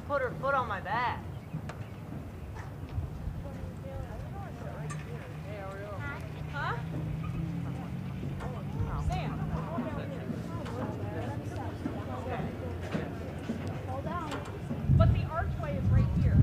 put her foot on my back. Huh? Sam. But the archway is right here.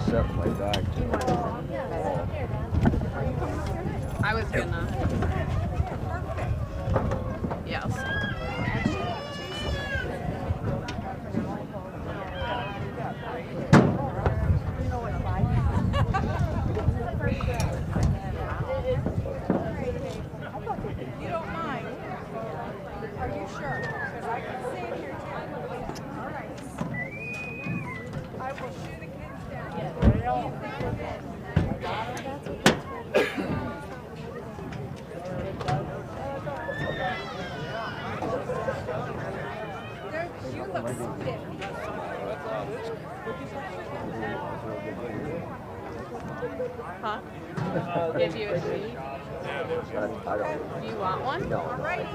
set my bag. I was gonna. Yes. You don't mind? Are you sure? Because I can see it here too. All right. I will shoot the kids down. You look stiff. Huh? Give you a sheet? I don't. Do you want one? No. Okay.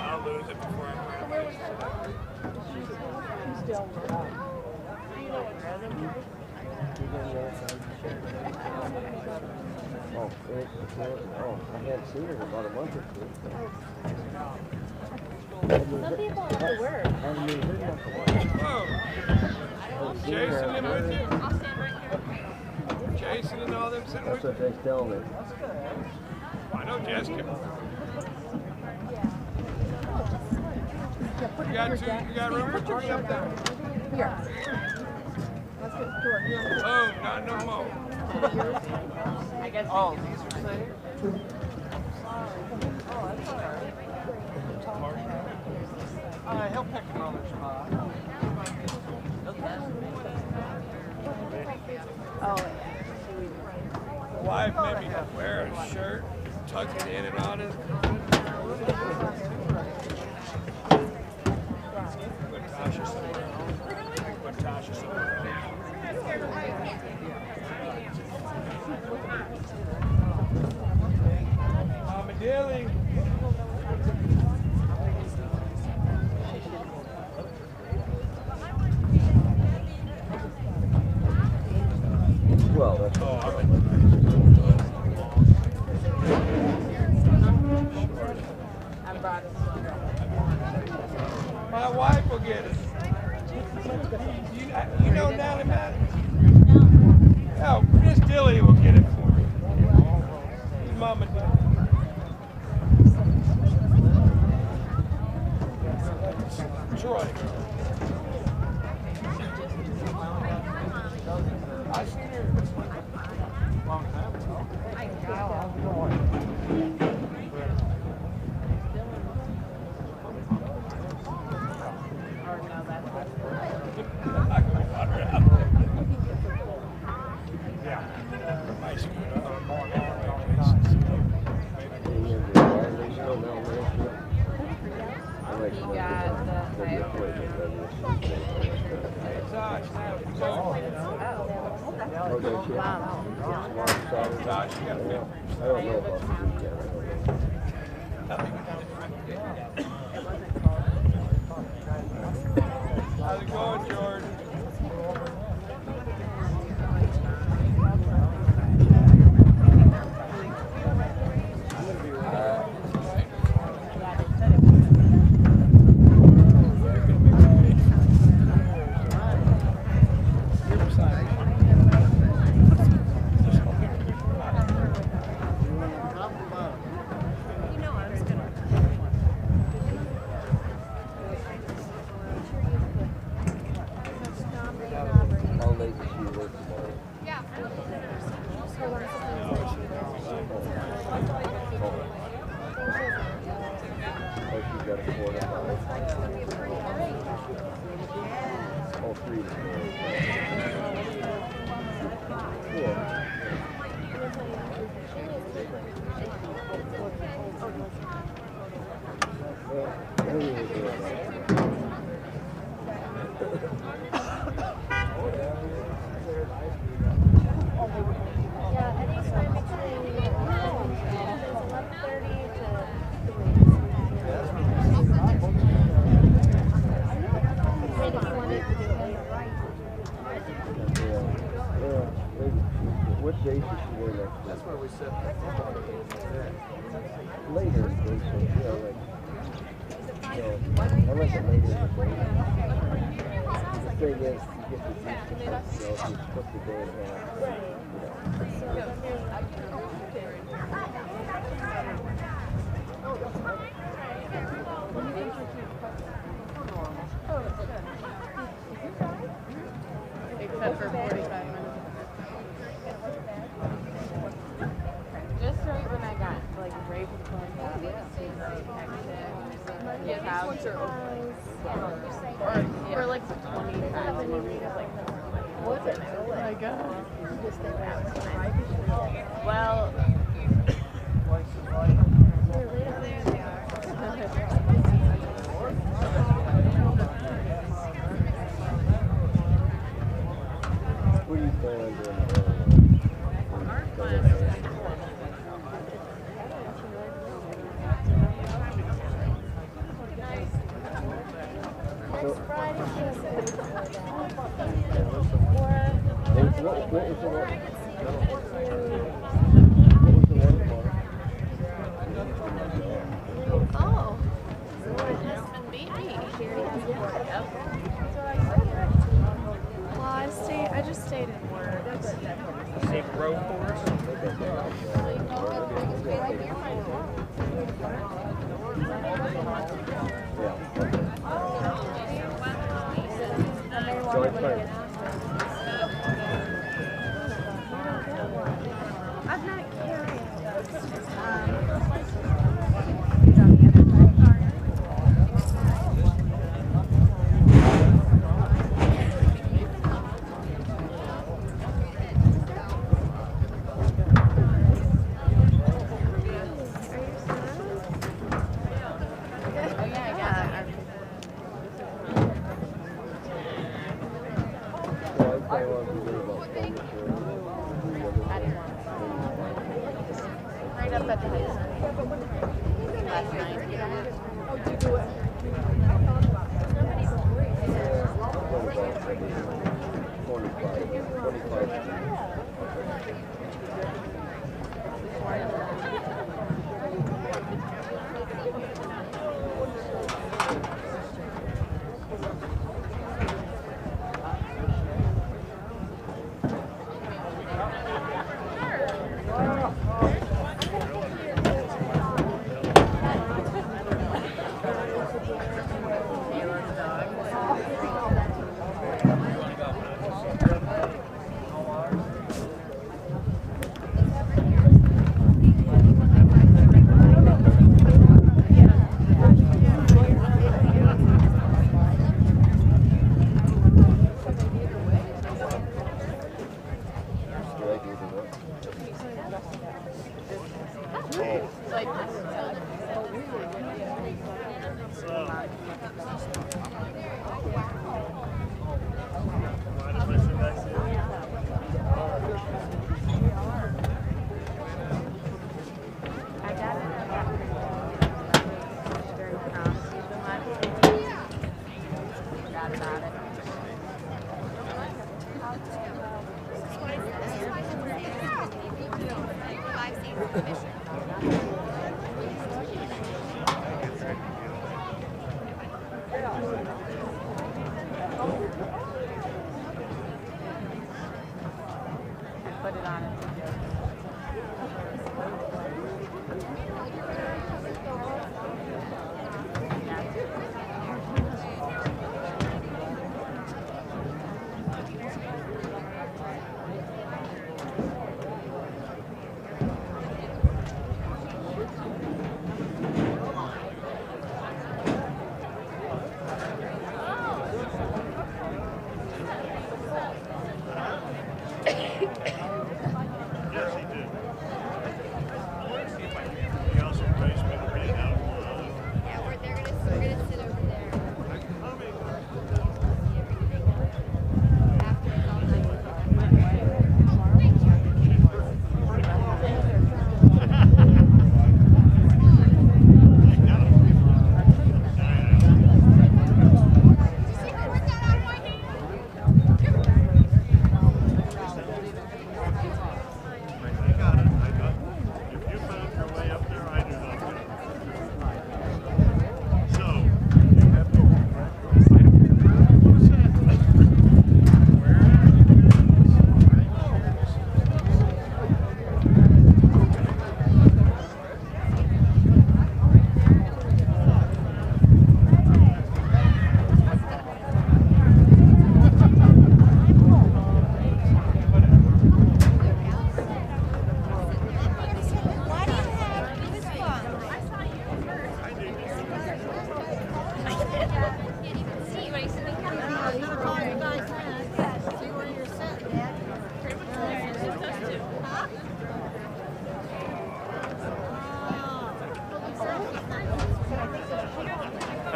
I'll lose it before I'm ready. Oh, I hadn't seen it in about a month or two. Some people have to work. Haven't even heard nothing. Whoa. Jason in with you? I'll stand right here. Jason and all them sitting That's with what they tell me. you? I know Jessica. You got room for three up there? Here. Oh, not no more. I guess. Oh, these are safe? He'll pick another spot. Oh, Wife maybe wear a shirt, tuck it in and on it. Put Tasha somewhere else. Put Tasha somewhere else. Mama Dilly. Well, that's Oh, all. I'm I brought it. My wife will get it. You know Natalie Matt? No. Oh, Miss Dilly will get it for me. Mama Dilly. Troy. I seen her a long time ago. Oh, don't you? Josh, you got a film. I don't know about the weekend. How's it going, George? How late does she work tomorrow? Yeah. Oh, she's got a 4 to 5. All 3 Yeah. Yeah, anytime between 11:30 to 3. Maybe he wanted to do it. What day should she wear next week? That's where we sit. Later in the day, so, like, I like it later in the day. thing is, you get the you know, if you put the day and a half, you know. Except for 45 minutes. Just right when I got, like, right before I got his house. Or like 25 minutes. Like, what's it? Oh my god. Well, What do you plan on doing? Next Friday, What is the one? oh. Husband baby. Well, I just stayed in work. Safe road for us. So it's fine. I'm not curious. Right up at the high school. Last night. Oh, did you do it? 25.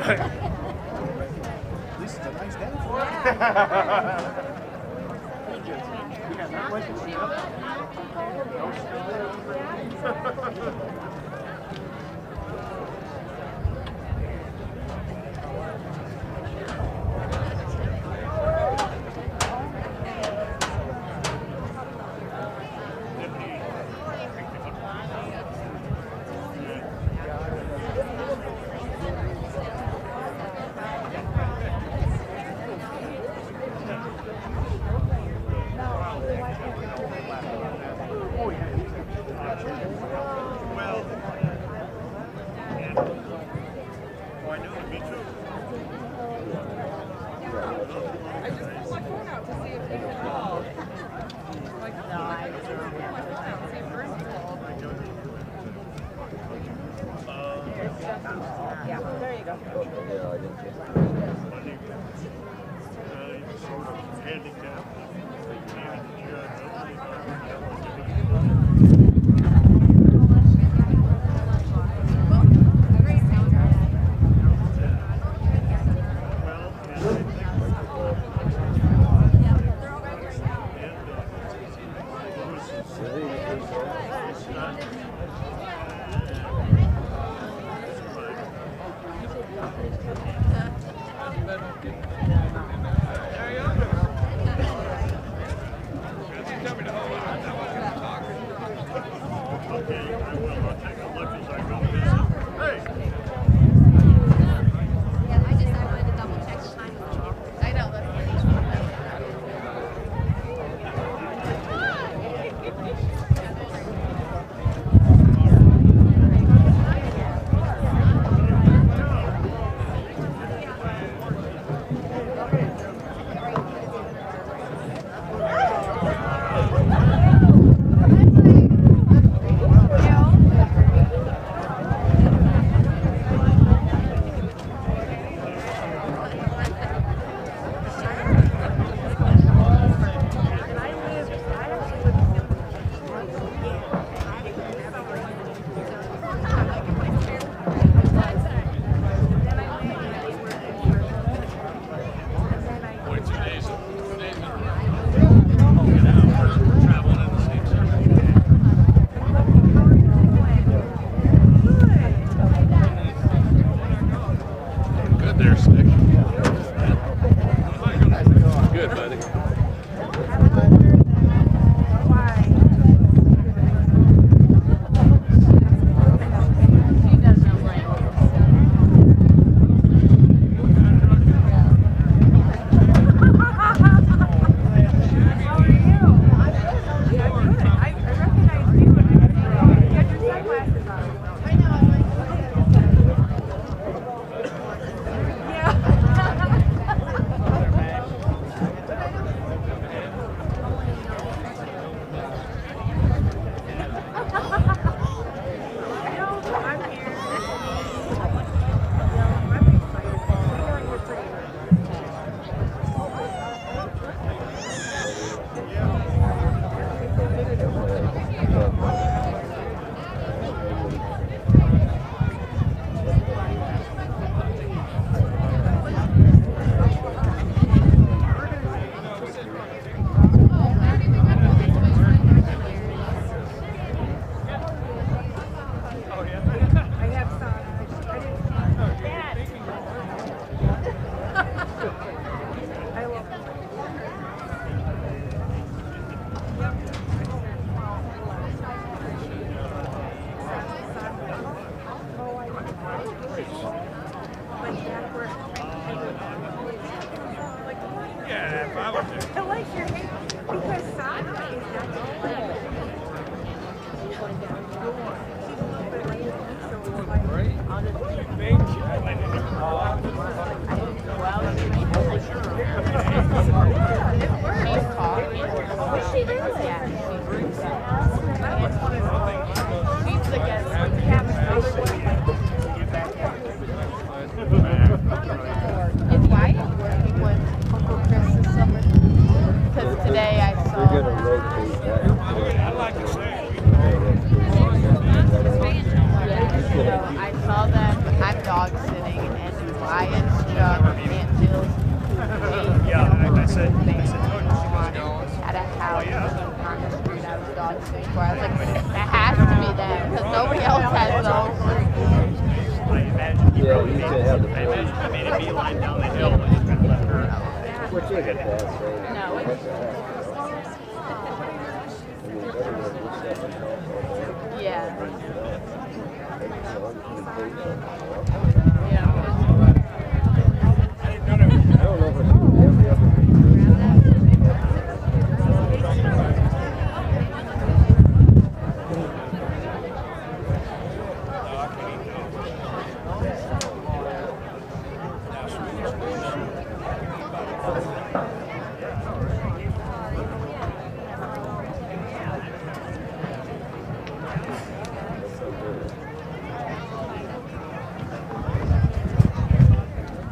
This is a nice day for it. Yeah, if I was there. I like your hair because Sandra is not It's white with Uncle Chris's summer. Because today I saw. We're gonna rotate that. I'd like to say. So I saw them. I'm dog sitting, and Lion struck, Aunt Jill's. Yeah, I said, Had a Oh, house on the street I was dog sitting for. I was like, that has to be them because nobody else has those. I imagine he Yeah, probably you made, should have the I imagine he made a beeline down the hill and just kind of left her. Which is a bad thing. No, What it's- the heck, you know? I mean, everyone just stuff and help all day. Yeah. I don't know if it's every other week.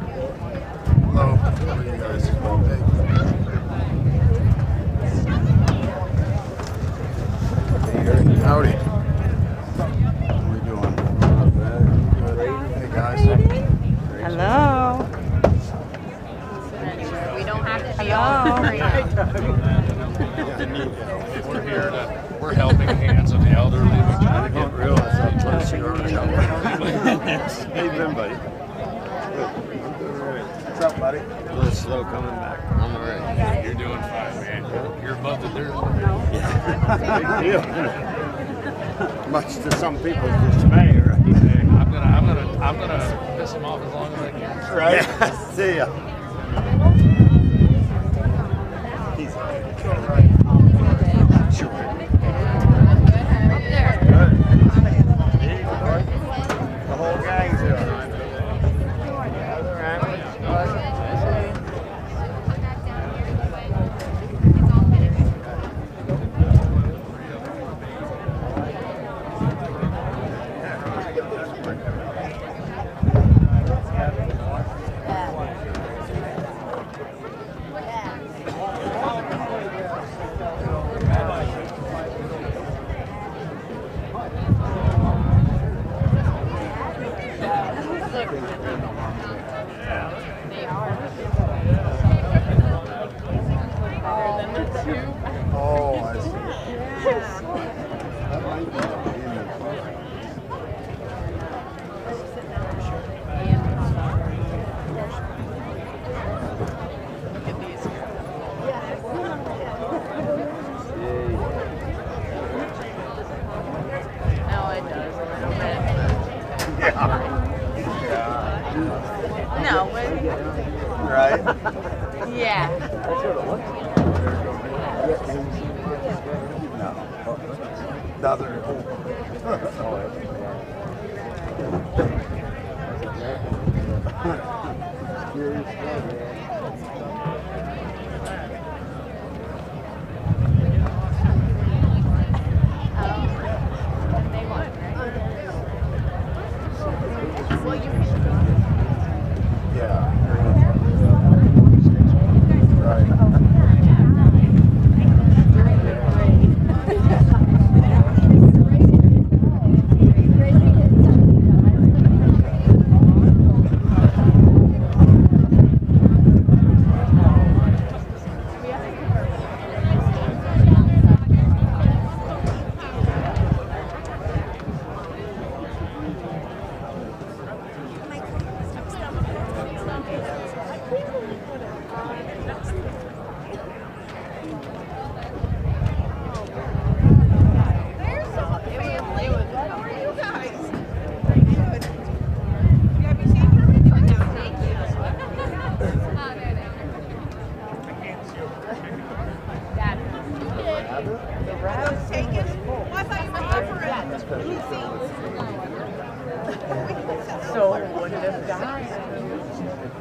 Hello, how are you guys? Hey. Howdy. What are we doing? Good. Hey guys. Hello. We don't have to be all We're here to, we're helping hands of the elderly. We're trying to get real. How you been, buddy? What's up, buddy? A little slow coming back. I'm all right. You're doing fine, man. You're above the dirt. Big deal. Much to some people's dismay, right? I'm gonna piss him off as long as I can. Right? Yeah. See ya. He's sure. The whole gang's here. Oh, I see. That might be a No, it does a little bit. No, but right? yeah. No. Nothing. Yeah. So wouldn't have died.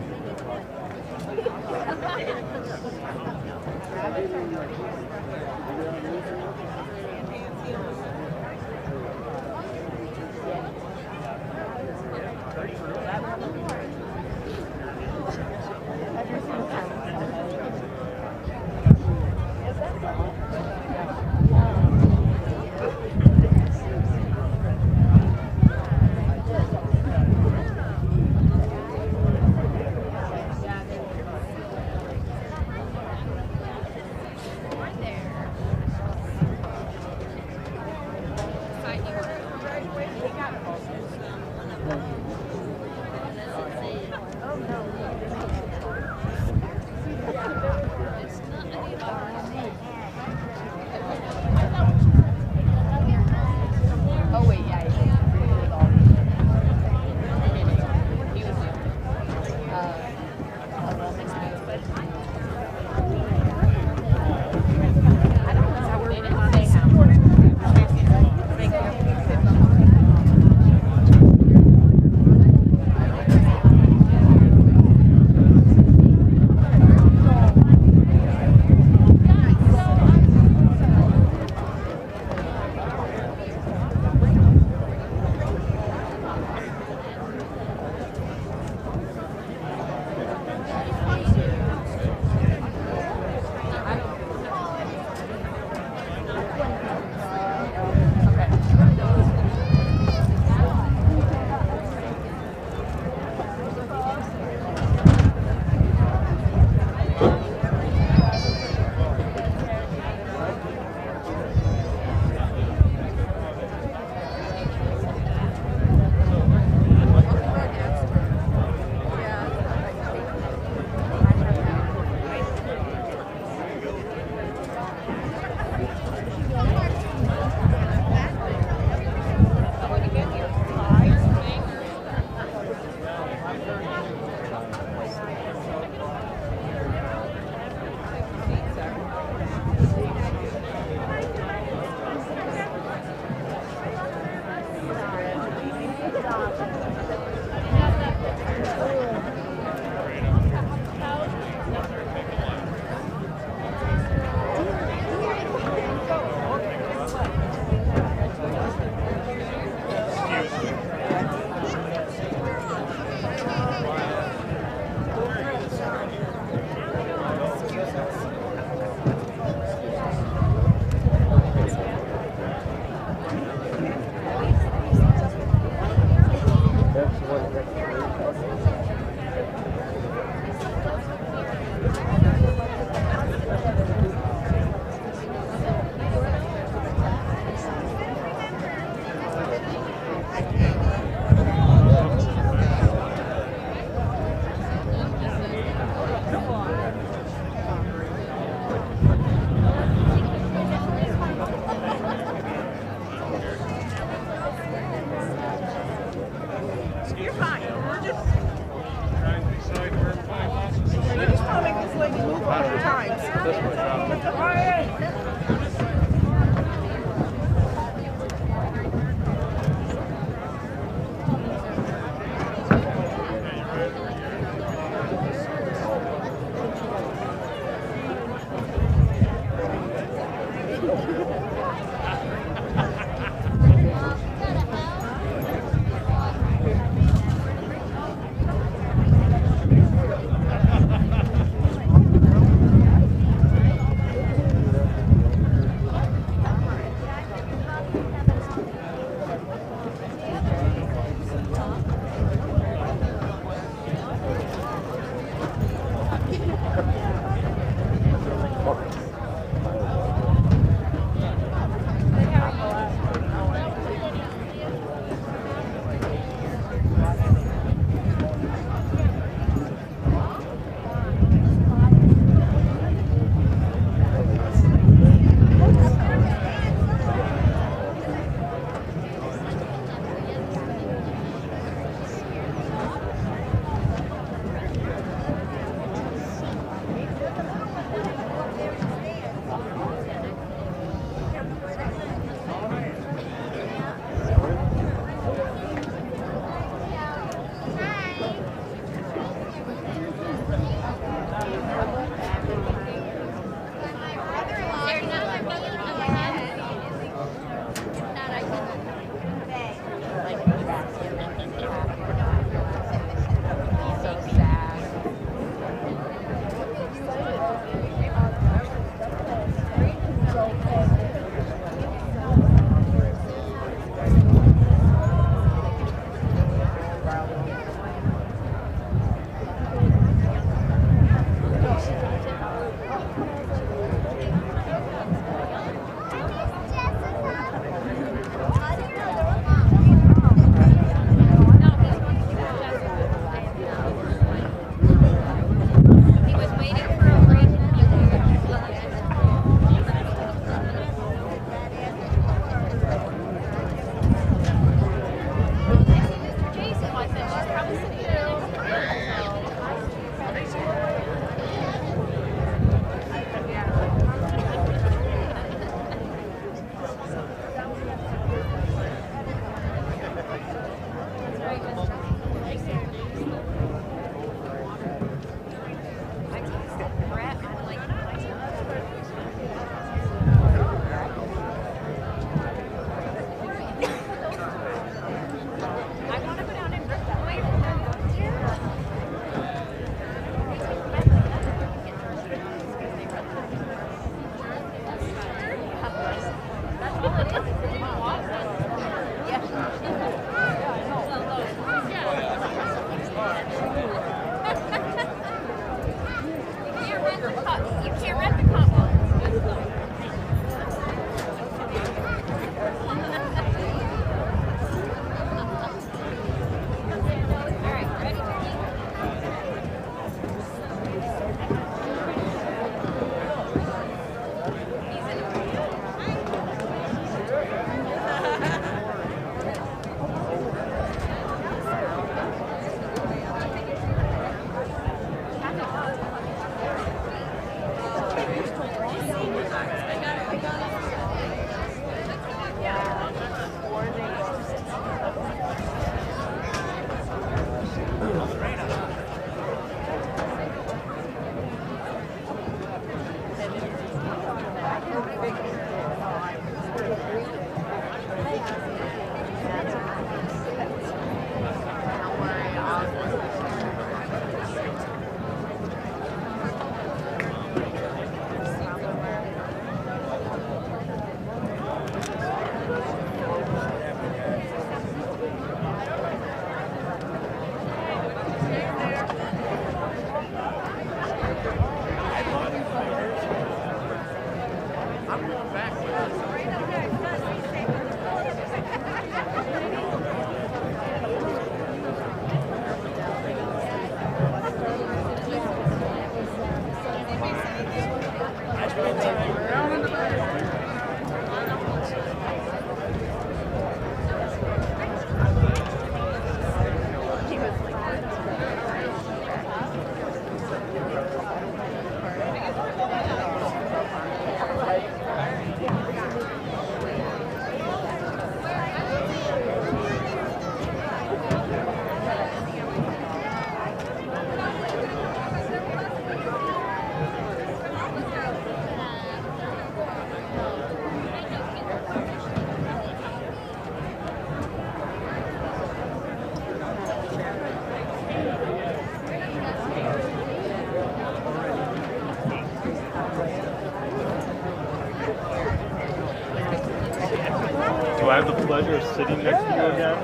pleasure of sitting next to you again.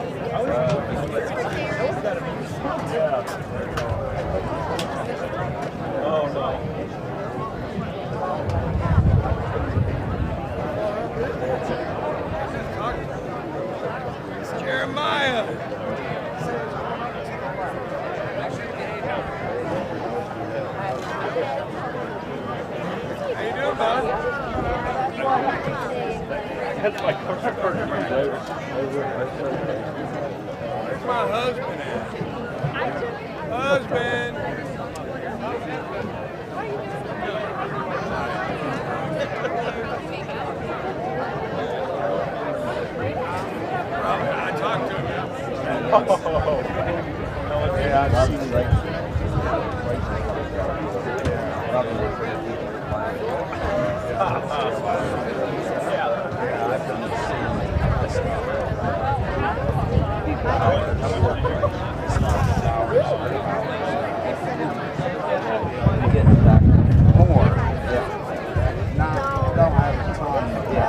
Yeah. Oh no. Jeremiah. How you doing, bud? That's my corner. Where's my husband at? Husband. I talked to him. Yeah, I've seen like I've done the same. More. Yeah. Not, don't have a ton. Yeah.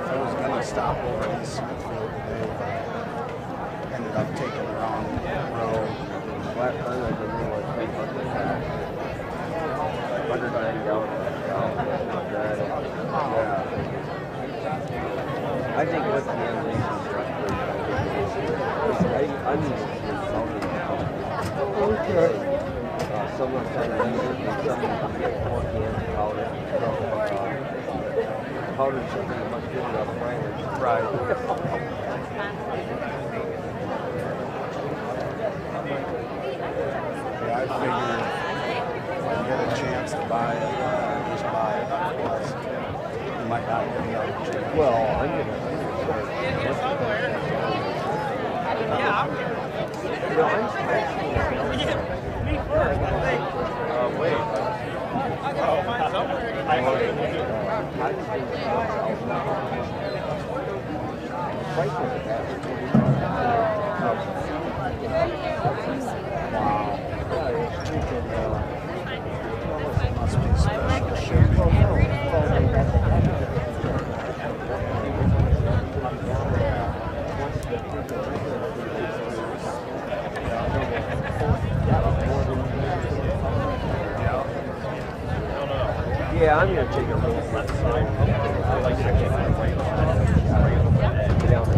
I was going to stop over in Smithfield today, but ended up taking the wrong road. Last time I didn't realize I think what's the animation I'm okay. Someone's trying to use it, and someone can get 4 cans of powder. Powder is something much different than primer. Right. Yeah, I figured if I get a chance to buy it, just buy it. Because you might not get the other chance. Well, I'm going to start. You know, wait. I'll find somewhere. Must be special shipping. Yeah, I'm going to take a little bit. I like to get my weight down the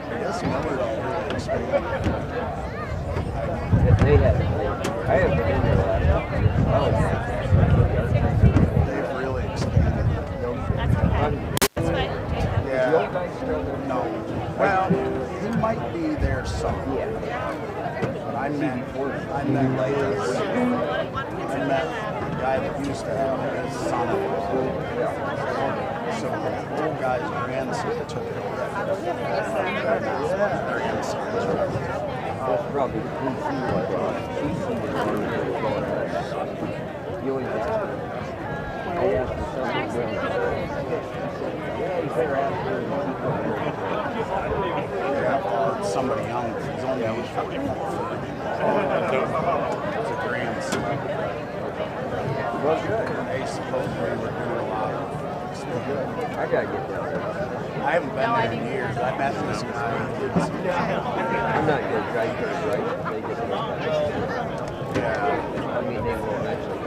I guess numbers expanded. They had. I haven't been there last. They've really expanded. Yeah. No. Well, he might be there somewhere. I met the guy that used to have his son. So the old guy's grandson took it over. Their grandson. Probably yeah, somebody young. He's only 44. It's a grandson. Well, good. They supposedly were doing a lot of. I gotta get down there. I haven't been there in years. I met this guy. I'm not gonna drive there, right? They get yeah. I mean, they will eventually.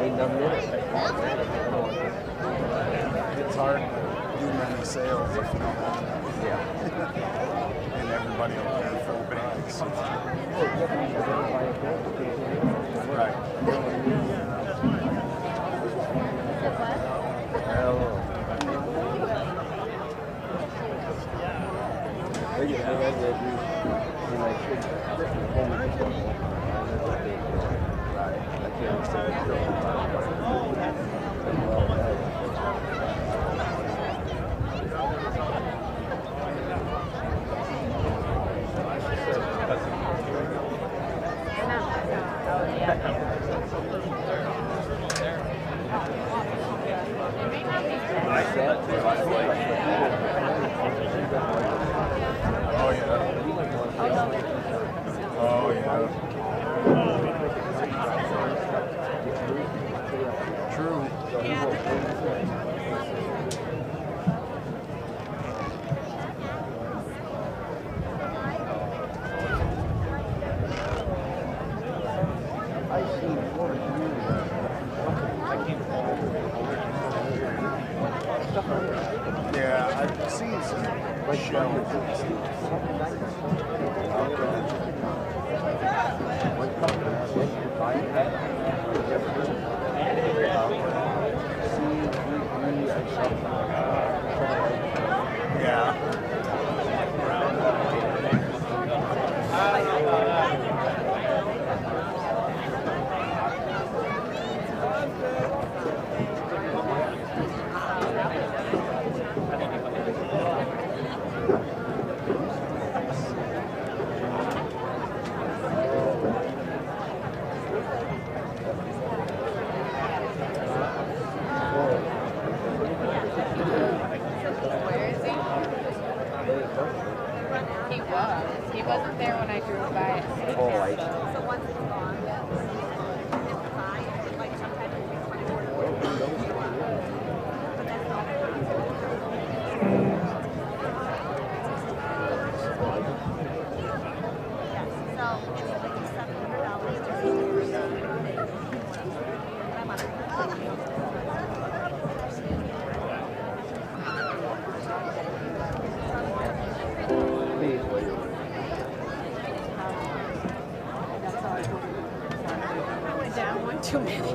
Ain't nothing in it. It's hard to do many sales if you don't have that. Yeah. And everybody will pay full bags. Right. Oh, yeah. True. Yeah, I've seen some He wasn't there when I drove by it. So once it's gone, it's fine. Like sometimes it takes 24 to 48 hours. But that's not yes, so it's like $700 to see I'm on Down one too many.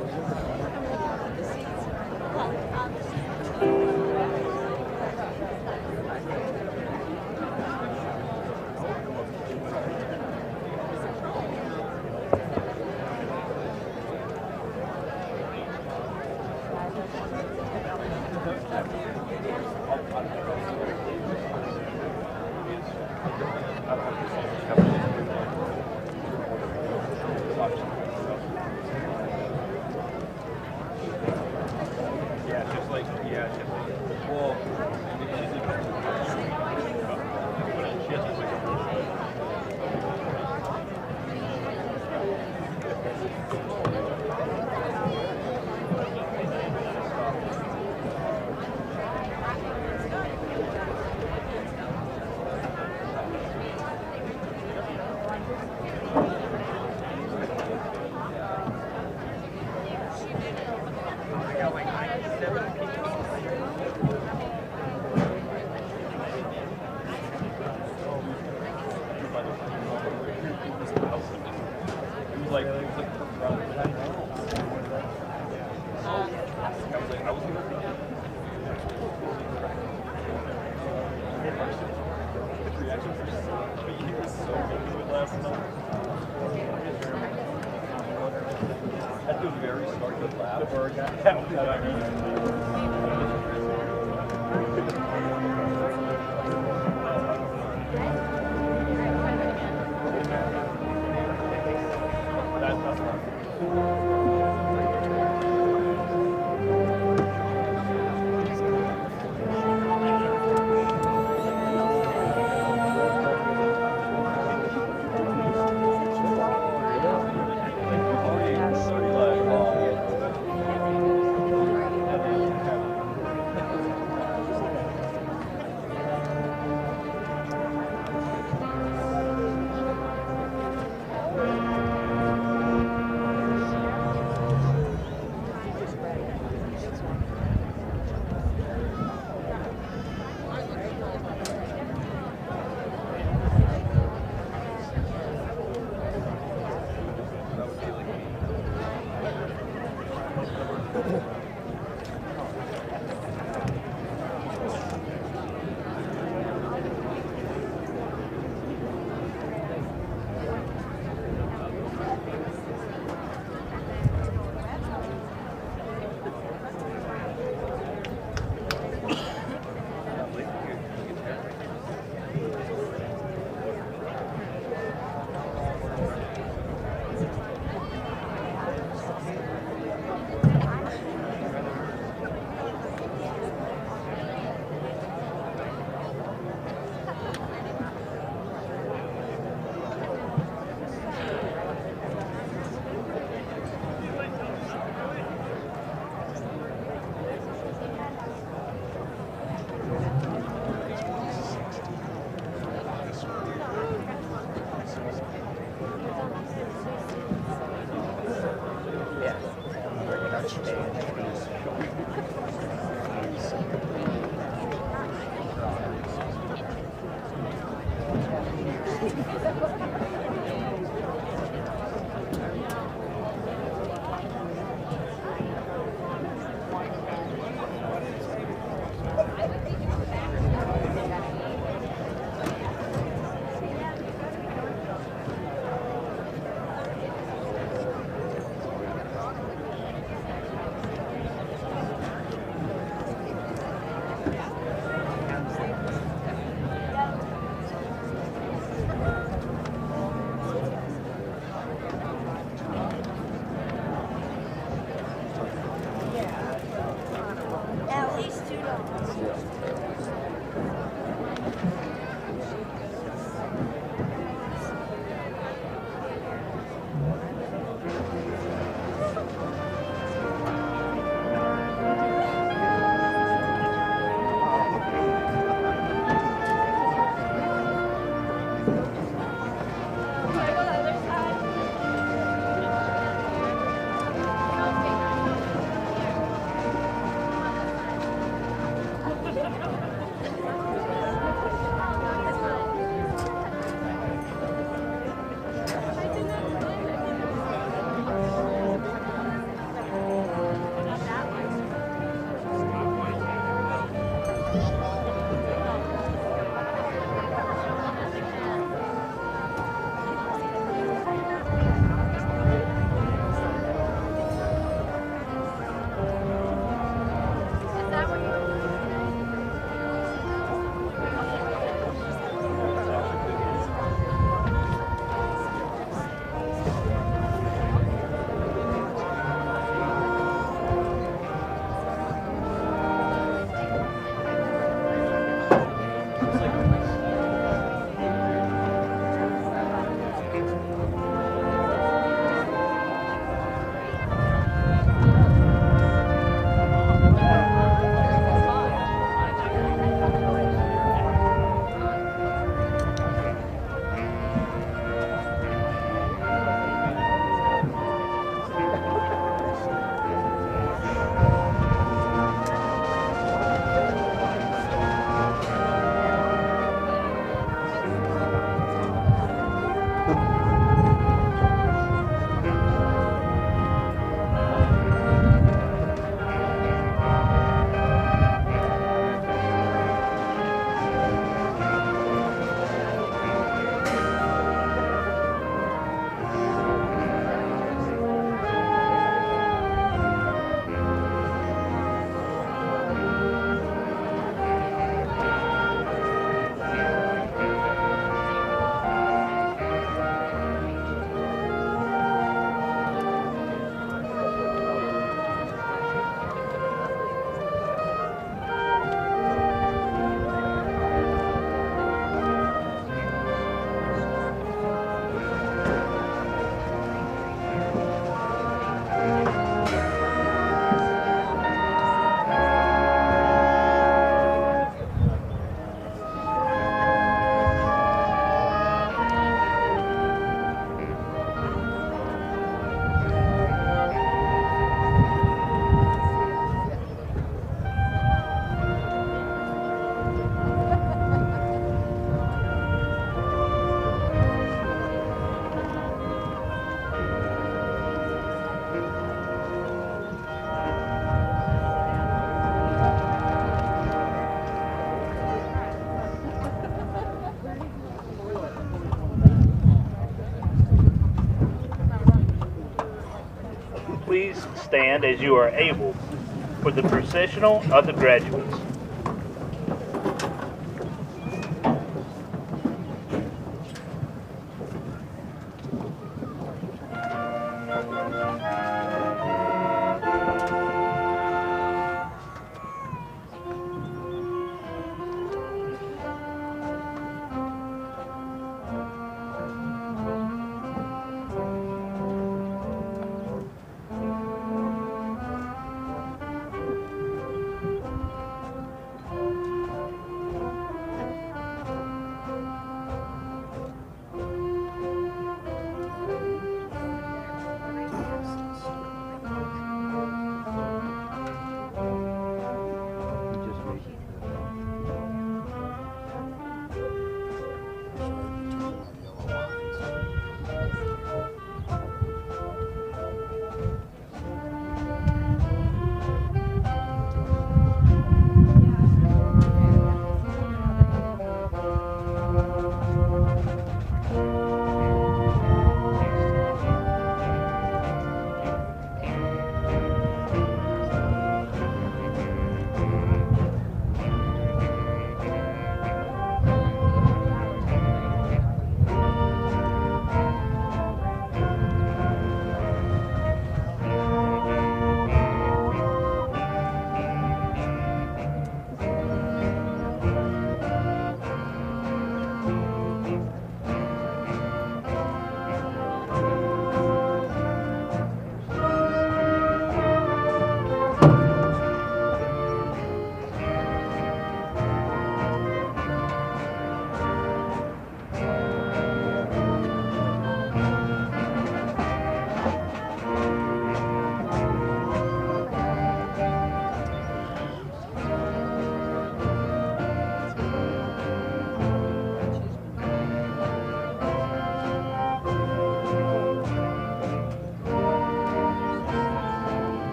At least $2. Please stand as you are able for the processional of the graduates.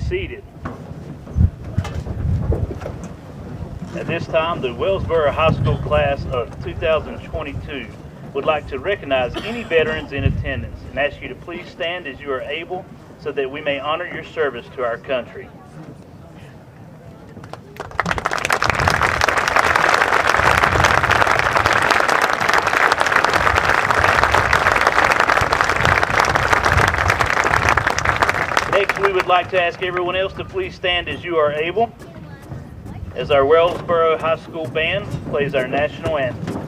seated. At this time, the Wellsboro High School class of 2022 would like to recognize any veterans in attendance and ask you to please stand as you are able so that we may honor your service to our country. Next, we would like to ask everyone else to please stand as you are able as our Wellsboro High School band plays our national anthem.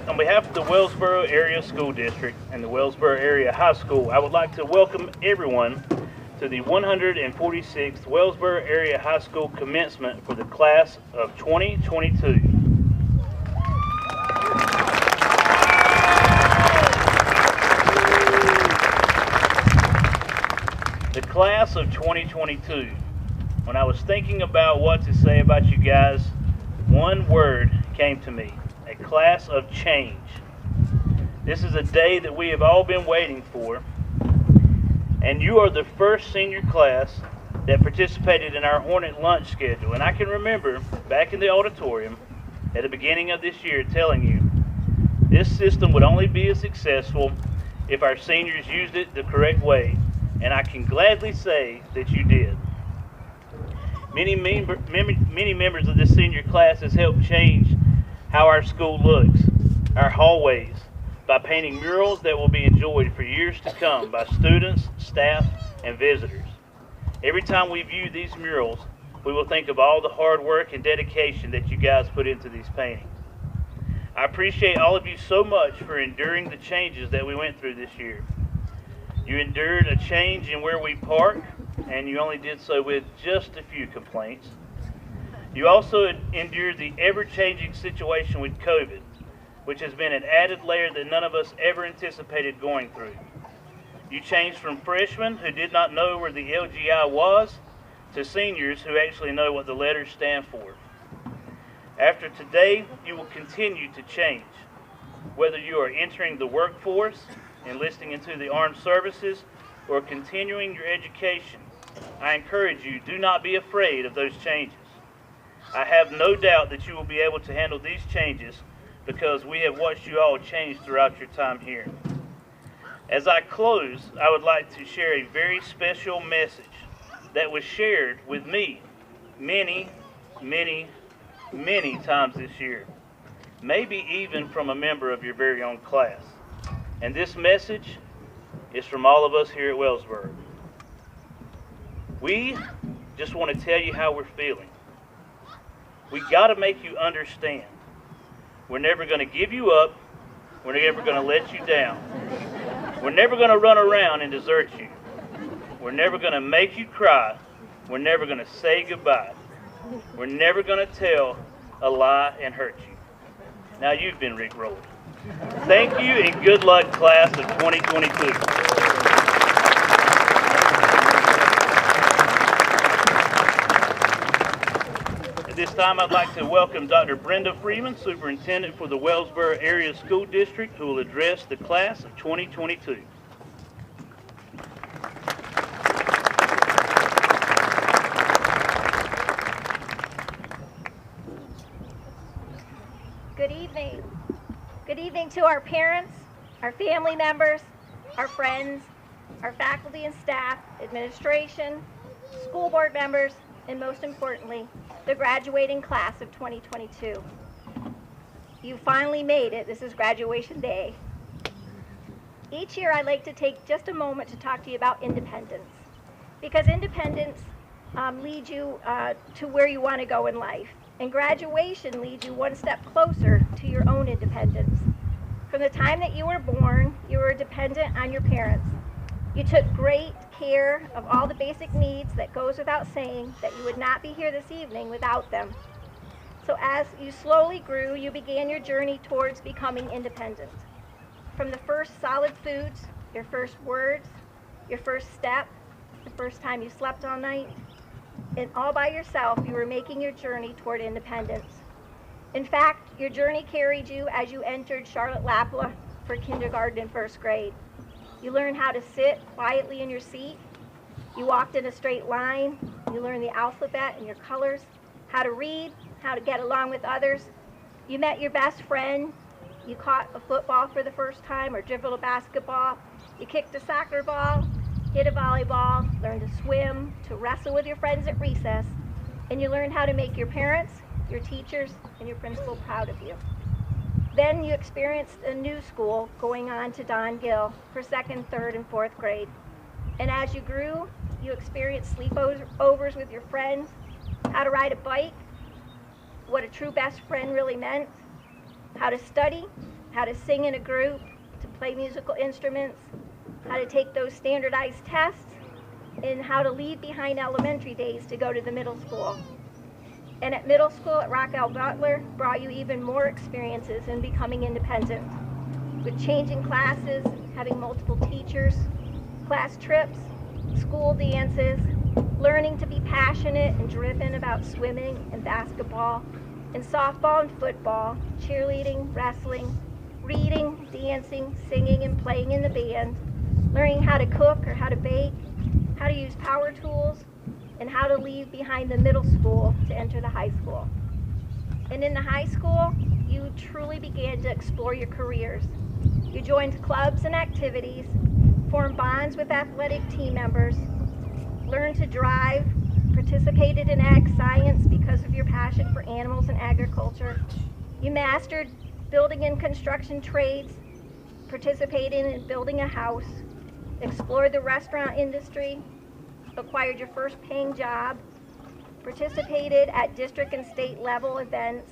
On behalf of the Wellsboro Area School District and the Wellsboro Area High School, I would like to welcome everyone to the 146th Wellsboro Area High School commencement for the class of 2022. The class of 2022. When I was thinking about what to say about you guys, one word came to me. A class of change. This is a day that we have all been waiting for, and you are the first senior class that participated in our Hornet lunch schedule. And I can remember back in the auditorium at the beginning of this year telling you this system would only be as successful if our seniors used it the correct way, and I can gladly say that you did. Many members of this senior class has helped change how our school looks, our hallways, by painting murals that will be enjoyed for years to come by students, staff, and visitors. Every time we view these murals, we will think of all the hard work and dedication that you guys put into these paintings. I appreciate all of you so much for enduring the changes that we went through this year. You endured a change in where we park, and you only did so with just a few complaints. You also endured the ever-changing situation with COVID, which has been an added layer that none of us ever anticipated going through. You changed from freshmen who did not know where the LGI was to seniors who actually know what the letters stand for. After today, you will continue to change. Whether you are entering the workforce, enlisting into the armed services, or continuing your education, I encourage you, do not be afraid of those changes. I have no doubt that you will be able to handle these changes because we have watched you all change throughout your time here. As I close, I would like to share a very special message that was shared with me many times this year, maybe even from a member of your very own class. And this message is from all of us here at Wellsboro. We just want to tell you how we're feeling. We got to make you understand. We're never going to give you up. We're never going to let you down. We're never going to run around and desert you. We're never going to make you cry. We're never going to say goodbye. We're never going to tell a lie and hurt you. Now you've been rickrolled. Thank you and good luck, class of 2022. At this time, I'd like to welcome Dr. Brenda Freeman, Superintendent for the Wellsboro Area School District, who will address the class of 2022. Good evening. Good evening to our parents, our family members, our friends, our faculty and staff, administration, school board members, and most importantly, the graduating class of 2022. You finally made it. This is graduation day. Each year I like to take just a moment to talk to you about independence, because independence leads you to where you want to go in life, and graduation leads you one step closer to your own independence. From the time that you were born, you were dependent on your parents. You took great care of all the basic needs that goes without saying that you would not be here this evening without them. So as you slowly grew, you began your journey towards becoming independent. From the first solid foods, your first words, your first step, the first time you slept all night, and all by yourself, you were making your journey toward independence. In fact, your journey carried you as you entered Charlotte Lapla for kindergarten and first grade. You learned how to sit quietly in your seat. You walked in a straight line. You learned the alphabet and your colors, how to read, how to get along with others. You met your best friend. You caught a football for the first time or dribbled a basketball. You kicked a soccer ball, hit a volleyball, learned to swim, to wrestle with your friends at recess, and you learned how to make your parents, your teachers, and your principal proud of you. Then you experienced a new school, going on to Don Gill for 2nd, 3rd, and 4th grade. And as you grew, you experienced sleepovers with your friends, how to ride a bike, what a true best friend really meant, how to study, how to sing in a group, to play musical instruments, how to take those standardized tests, and how to leave behind elementary days to go to the middle school. And at middle school at Rockwell Butler brought you even more experiences in becoming independent, with changing classes, having multiple teachers, class trips, school dances, learning to be passionate and driven about swimming and basketball, and softball and football, cheerleading, wrestling, reading, dancing, singing, and playing in the band, learning how to cook or how to bake, how to use power tools, and how to leave behind the middle school to enter the high school. And in the high school, you truly began to explore your careers. You joined clubs and activities, formed bonds with athletic team members, learned to drive, participated in ag science because of your passion for animals and agriculture. You mastered building and construction trades, participated in building a house, explored the restaurant industry, acquired your first paying job, participated at district and state level events.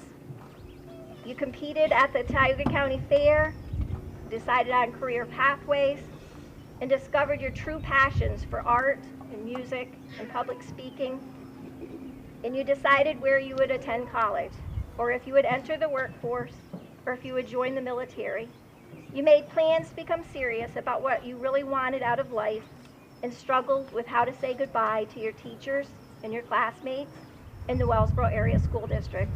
You competed at the Tioga County Fair, decided on career pathways, and discovered your true passions for art and music and public speaking. And you decided where you would attend college, or if you would enter the workforce, or if you would join the military. You made plans to become serious about what you really wanted out of life, and struggled with how to say goodbye to your teachers and your classmates in the Wellsboro Area School District.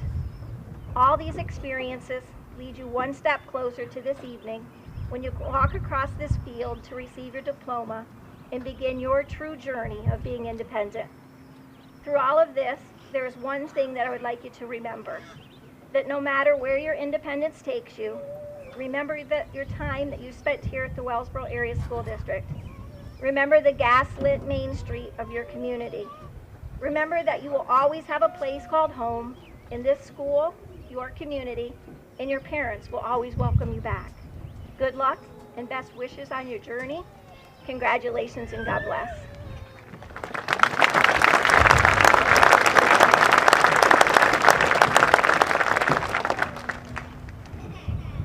All these experiences lead you one step closer to this evening when you walk across this field to receive your diploma and begin your true journey of being independent. Through all of this, there is one thing that I would like you to remember, that no matter where your independence takes you, remember that your time that you spent here at the Wellsboro Area School District. Remember the gas-lit main street of your community. Remember that you will always have a place called home in this school, your community, and your parents will always welcome you back. Good luck and best wishes on your journey. Congratulations and God bless.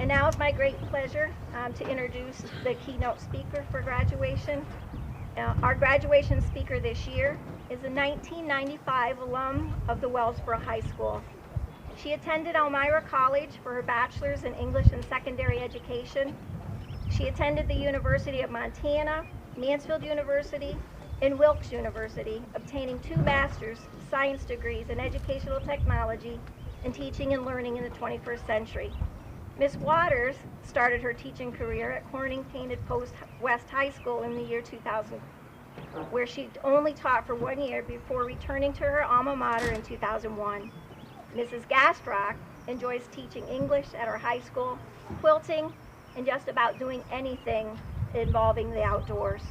And now it's my great pleasure to introduce the keynote speaker for graduation. Our graduation speaker this year is a 1995 alum of the Wellsboro High School. She attended Elmira College for her bachelor's in English and secondary education. She attended the University of Montana, Mansfield University, in Wilkes University, obtaining 2 master's science degrees in educational technology and teaching and learning in the 21st century. Ms. Waters started her teaching career at Corning Painted Post West High School in the year 2000, where she only taught for 1 year before returning to her alma mater in 2001. Mrs. Gastrock enjoys teaching English at our high school, quilting, and just about doing anything involving the outdoors.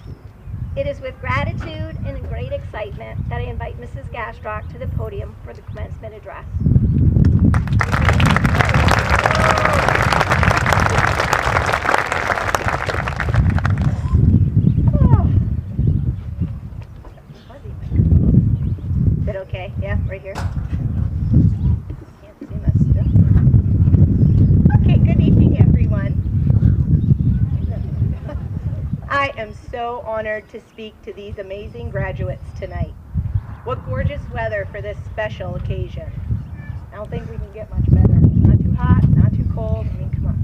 It is with gratitude and great excitement that I invite Mrs. Gastrock to the podium for the commencement address. Is it okay? Yeah, right here. Can't see much still. Okay, good evening, everyone. I am so honored to speak to these amazing graduates tonight. What gorgeous weather for this special occasion. I don't think we can get much better. Not too hot, not too cold. I mean, come on.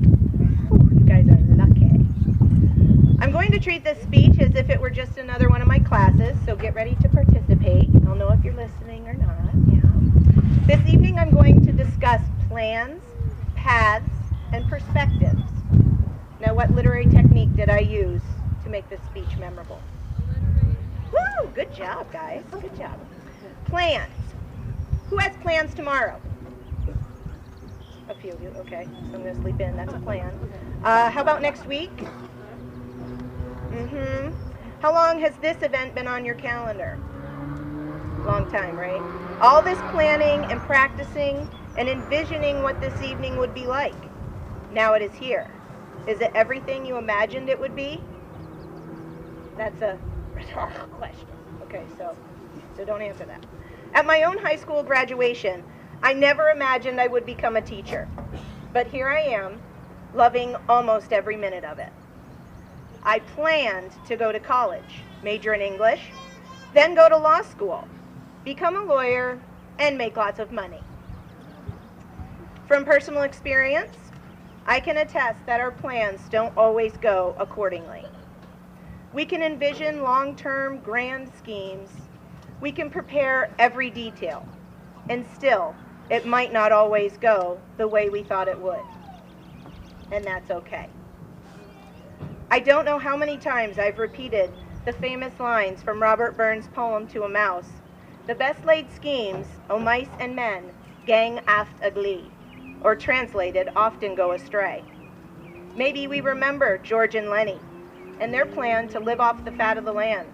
Whew, you guys are lucky. I'm going to treat this speech as if it were just another one of my classes, so get ready to participate. I'll know if you're listening or not. Yeah. This evening I'm going to discuss plans, paths, and perspectives. Now, what literary technique did I use to make this speech memorable? Woo! Good job, guys. Good job. Plans. Who has plans tomorrow? A few of you. Okay, so I'm going to sleep in. That's a plan. How about next week? How long has this event been on your calendar? Long time, right? All this planning and practicing and envisioning what this evening would be like. Now it is here. Is it everything you imagined it would be? That's a rhetorical question. Okay, so don't answer that. At my own high school graduation, I never imagined I would become a teacher. But here I am, loving almost every minute of it. I planned to go to college, major in English, then go to law school, become a lawyer, and make lots of money. From personal experience, I can attest that our plans don't always go accordingly. We can envision long-term grand schemes. We can prepare every detail, and still, it might not always go the way we thought it would. And that's okay. I don't know how many times I've repeated the famous lines from Robert Burns' poem To a Mouse. The best laid schemes, o' mice and men, gang aft a glee, or translated, often go astray. Maybe we remember George and Lenny and their plan to live off the fat of the land,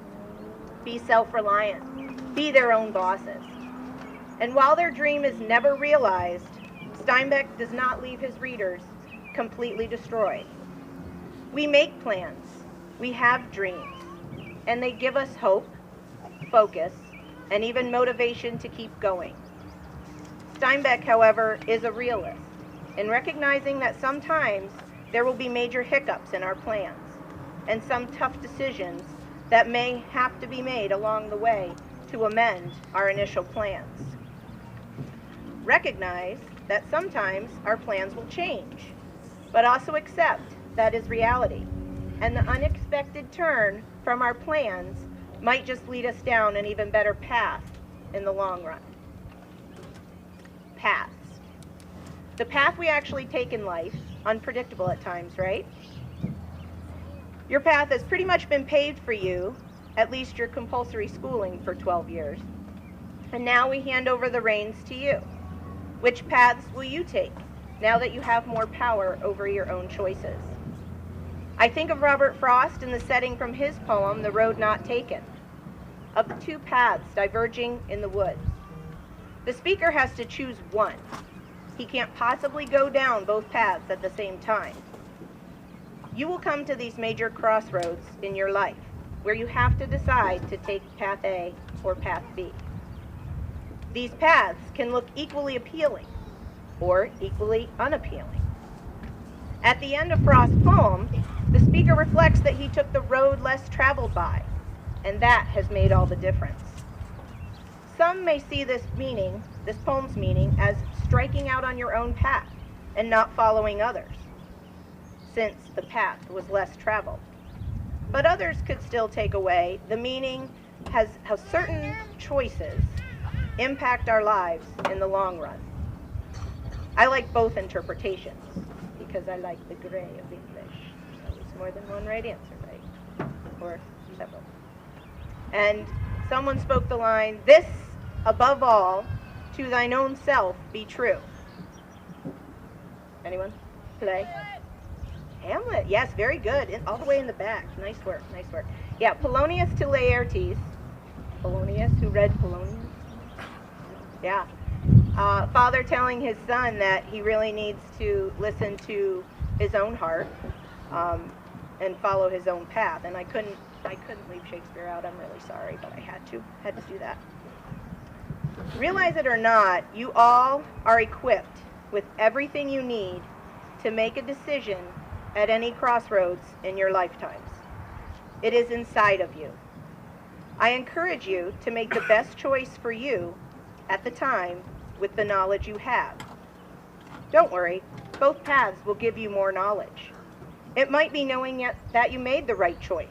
be self-reliant, be their own bosses. And while their dream is never realized, Steinbeck does not leave his readers completely destroyed. We make plans, we have dreams, and they give us hope, focus, and even motivation to keep going. Steinbeck, however, is a realist in recognizing that sometimes there will be major hiccups in our plans and some tough decisions that may have to be made along the way to amend our initial plans. Recognize that sometimes our plans will change, but also accept that is reality, and the unexpected turn from our plans might just lead us down an even better path in the long run. Paths. The path we actually take in life, unpredictable at times, right? Your path has pretty much been paved for you, at least your compulsory schooling for 12 years. And now we hand over the reins to you. Which paths will you take now that you have more power over your own choices? I think of Robert Frost in the setting from his poem, The Road Not Taken, of the 2 paths diverging in the woods. The speaker has to choose one. He can't possibly go down both paths at the same time. You will come to these major crossroads in your life where you have to decide to take path A or path B. These paths can look equally appealing or equally unappealing. At the end of Frost's poem, the speaker reflects that he took the road less traveled by, and that has made all the difference. Some may see this poem's meaning, as striking out on your own path and not following others, since the path was less traveled. But others could still take away the meaning how certain choices impact our lives in the long run. I like both interpretations because I like the gray of English. There's always more than one right answer, right? Or several. And someone spoke the line, "This, above all, to thine own self be true." Anyone? Play? Hamlet, yes, very good. All the way in the back. Nice work, nice work. Yeah, Polonius to Laertes. Polonius, who read Polonius? Yeah. Father telling his son that he really needs to listen to his own heart and follow his own path. And I couldn't leave Shakespeare out. I'm really sorry, but I had to do that. Realize it or not, you all are equipped with everything you need to make a decision at any crossroads in your lifetimes. It is inside of you. I encourage you to make the best choice for you at the time with the knowledge you have. Don't worry, both paths will give you more knowledge. It might be knowing that you made the right choice,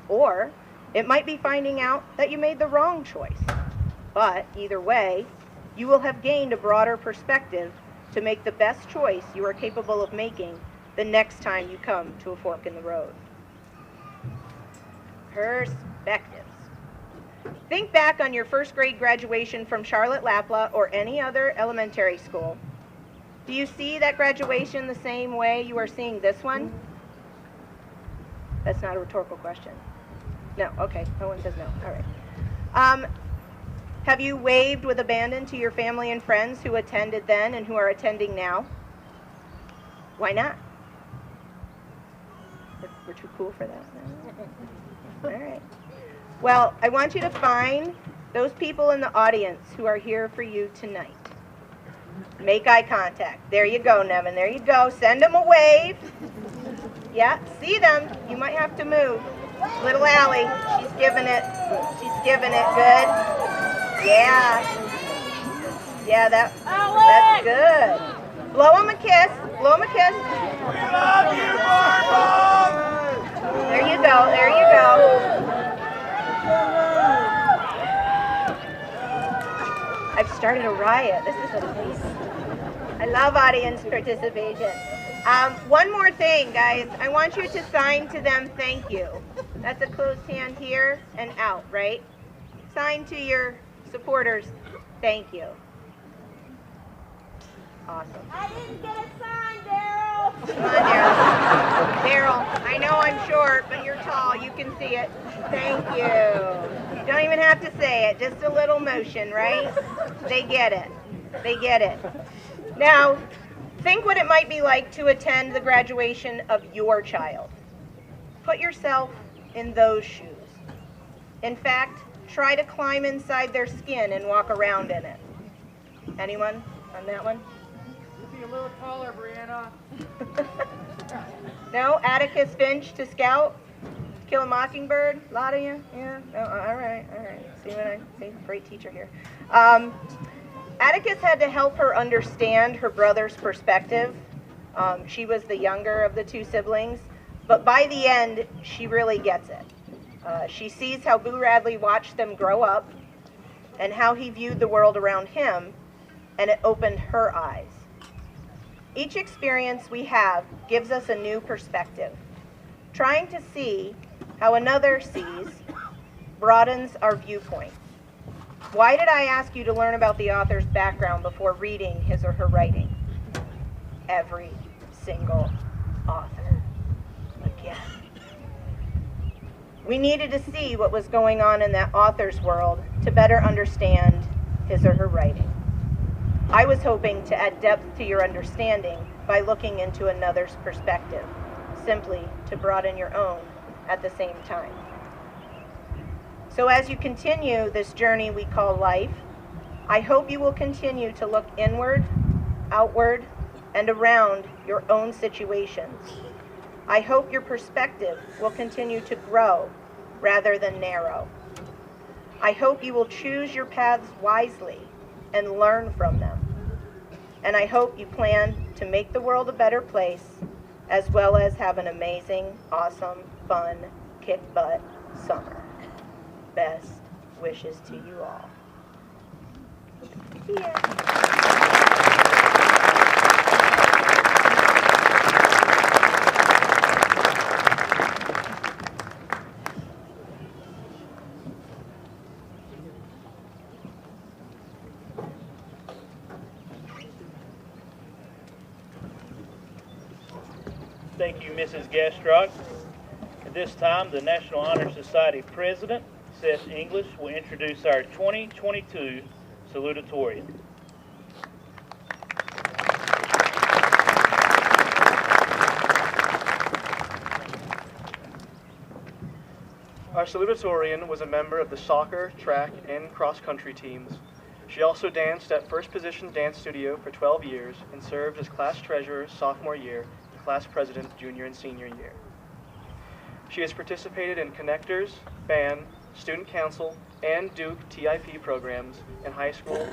or it might be finding out that you made the wrong choice. But either way, you will have gained a broader perspective to make the best choice you are capable of making the next time you come to a fork in the road. Perspectives. Think back on your first grade graduation from Charlotte Lapla or any other elementary school. Do you see that graduation the same way you are seeing this one? That's not a rhetorical question. No, okay, no one says no, all right. Have you waved with abandon to your family and friends who attended then and who are attending now? Why not? We're too cool for that. No? All right. Well, I want you to find those people in the audience who are here for you tonight. Make eye contact. There you go, Nevin. There you go. Send them a wave. Yeah, see them. You might have to move. Little Allie, she's giving it. She's giving it good. Yeah. Yeah, that's good. Blow him a kiss. Blow him a kiss. We love you, Marble! There you go. There you go. I've started a riot. This is amazing. I love audience participation. One more thing, guys. I want you to sign to them, thank you. That's a closed hand here and out, right? Sign to your supporters, thank you. Awesome. I didn't get a sign, Daryl. Come on, Daryl. Daryl, I know I'm short, but you're tall. You can see it. Thank you. You don't even have to say it. Just a little motion, right? They get it. They get it. Now, think what it might be like to attend the graduation of your child. Put yourself in those shoes. In fact, try to climb inside their skin and walk around in it. Anyone on that one? Be a little taller, Brianna. No? Atticus Finch to Scout? Kill a Mockingbird? A lot of you? Yeah? No, all right, all right. See, great teacher here. Atticus had to help her understand her brother's perspective. She was the younger of the two siblings, but by the end, she really gets it. She sees how Boo Radley watched them grow up and how he viewed the world around him, and it opened her eyes. Each experience we have gives us a new perspective. Trying to see how another sees broadens our viewpoint. Why did I ask you to learn about the author's background before reading his or her writing? Every single author. Again. We needed to see what was going on in that author's world to better understand his or her writing. I was hoping to add depth to your understanding by looking into another's perspective, simply to broaden your own at the same time. So as you continue this journey we call life, I hope you will continue to look inward, outward, and around your own situations. I hope your perspective will continue to grow rather than narrow. I hope you will choose your paths wisely and learn from them. And I hope you plan to make the world a better place, as well as have an amazing, awesome, fun, kick-butt summer. best wishes to you all. See ya. Thank you, Mrs. Gastrock. At this time, the National Honor Society President, Seth English, will introduce our 2022 Salutatorian. Our salutatorian was a member of the soccer, track, and cross-country teams. She also danced at First Position Dance Studio for 12 years and served as class treasurer sophomore year and class president junior and senior year. She has participated in Connectors, band, student council, and Duke TIP programs in high school,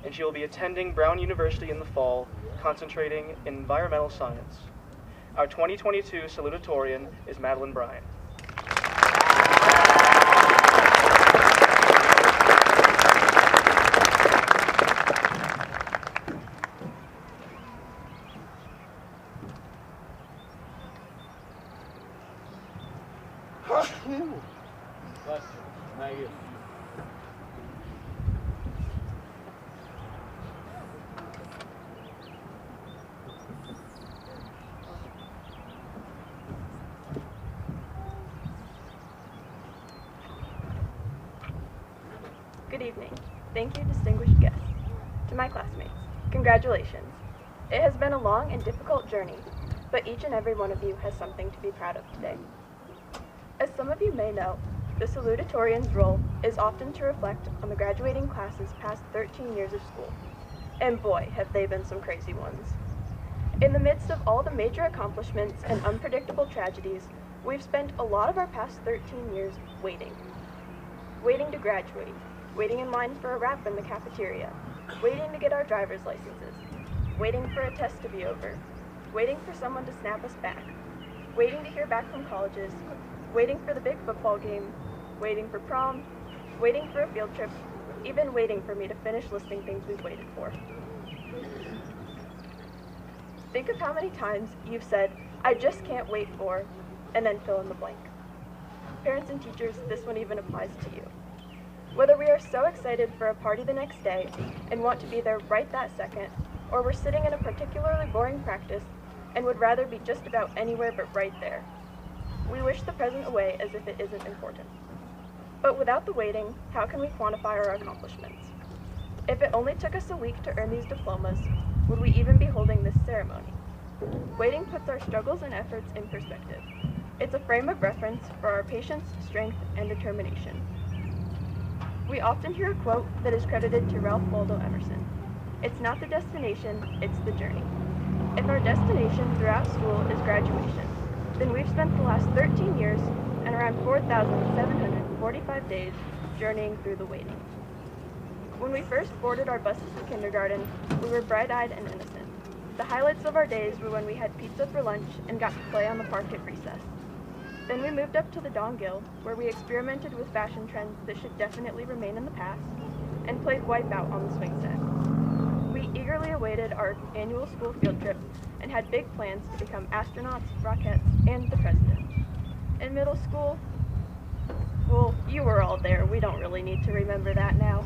and she will be attending Brown University in the fall, concentrating in environmental science. Our 2022 salutatorian is Madeline Bryan. Good evening. Thank you, distinguished guests. To my classmates, congratulations. It has been a long and difficult journey, but each and every one of you has something to be proud of today. As some of you may know, the salutatorian's role is often to reflect on the graduating class's past 13 years of school. And boy, have they been some crazy ones. In the midst of all the major accomplishments and unpredictable tragedies, we've spent a lot of our past 13 years waiting. Waiting to graduate, waiting in line for a wrap in the cafeteria, waiting to get our driver's licenses, waiting for a test to be over, waiting for someone to snap us back, waiting to hear back from colleges, waiting for the big football game, waiting for prom, waiting for a field trip, even waiting for me to finish listing things we've waited for. Think of how many times you've said, "I just can't wait for," and then fill in the blank. Parents and teachers, this one even applies to you. Whether we are so excited for a party the next day and want to be there right that second, or we're sitting in a particularly boring practice and would rather be just about anywhere but right there. We wish the present away as if it isn't important. But without the waiting, how can we quantify our accomplishments? If it only took us a week to earn these diplomas, would we even be holding this ceremony? Waiting puts our struggles and efforts in perspective. It's a frame of reference for our patience, strength, and determination. We often hear a quote that is credited to Ralph Waldo Emerson. It's not the destination, it's the journey. If our destination throughout school is graduation, then we've spent the last 13 years and around 4,745 days journeying through the waiting. When we first boarded our buses to kindergarten, we were bright-eyed and innocent. The highlights of our days were when we had pizza for lunch and got to play on the park at recess. Then we moved up to the Don Gill, where we experimented with fashion trends that should definitely remain in the past, and played Wipeout on the swing set. We eagerly awaited our annual school field trip and had big plans to become astronauts, Rockettes, and the president. In middle school, well, you were all there. We don't really need to remember that now.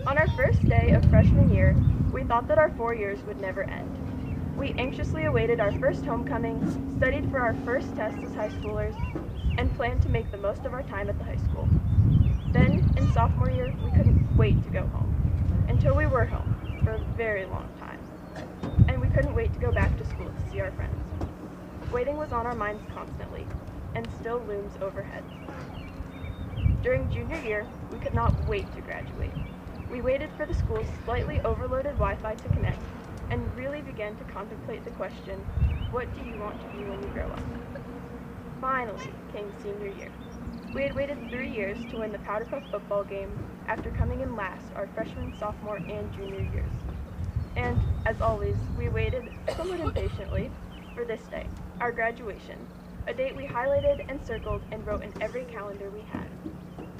On our first day of freshman year, we thought that our 4 years would never end. We anxiously awaited our first homecoming, studied for our first tests as high schoolers, and planned to make the most of our time at the high school. Then, in sophomore year, we couldn't wait to go home, until we were home for a very long time. And we couldn't wait to go back to school to see our friends. Waiting was on our minds constantly, and still looms overhead. During junior year, we could not wait to graduate. We waited for the school's slightly overloaded Wi-Fi to connect, and really began to contemplate the question, what do you want to be when you grow up? Finally came senior year. We had waited 3 years to win the Powder Puff football game after coming in last our freshman, sophomore, and junior years. And, as always, we waited somewhat impatiently for this day, our graduation, a date we highlighted and circled and wrote in every calendar we had.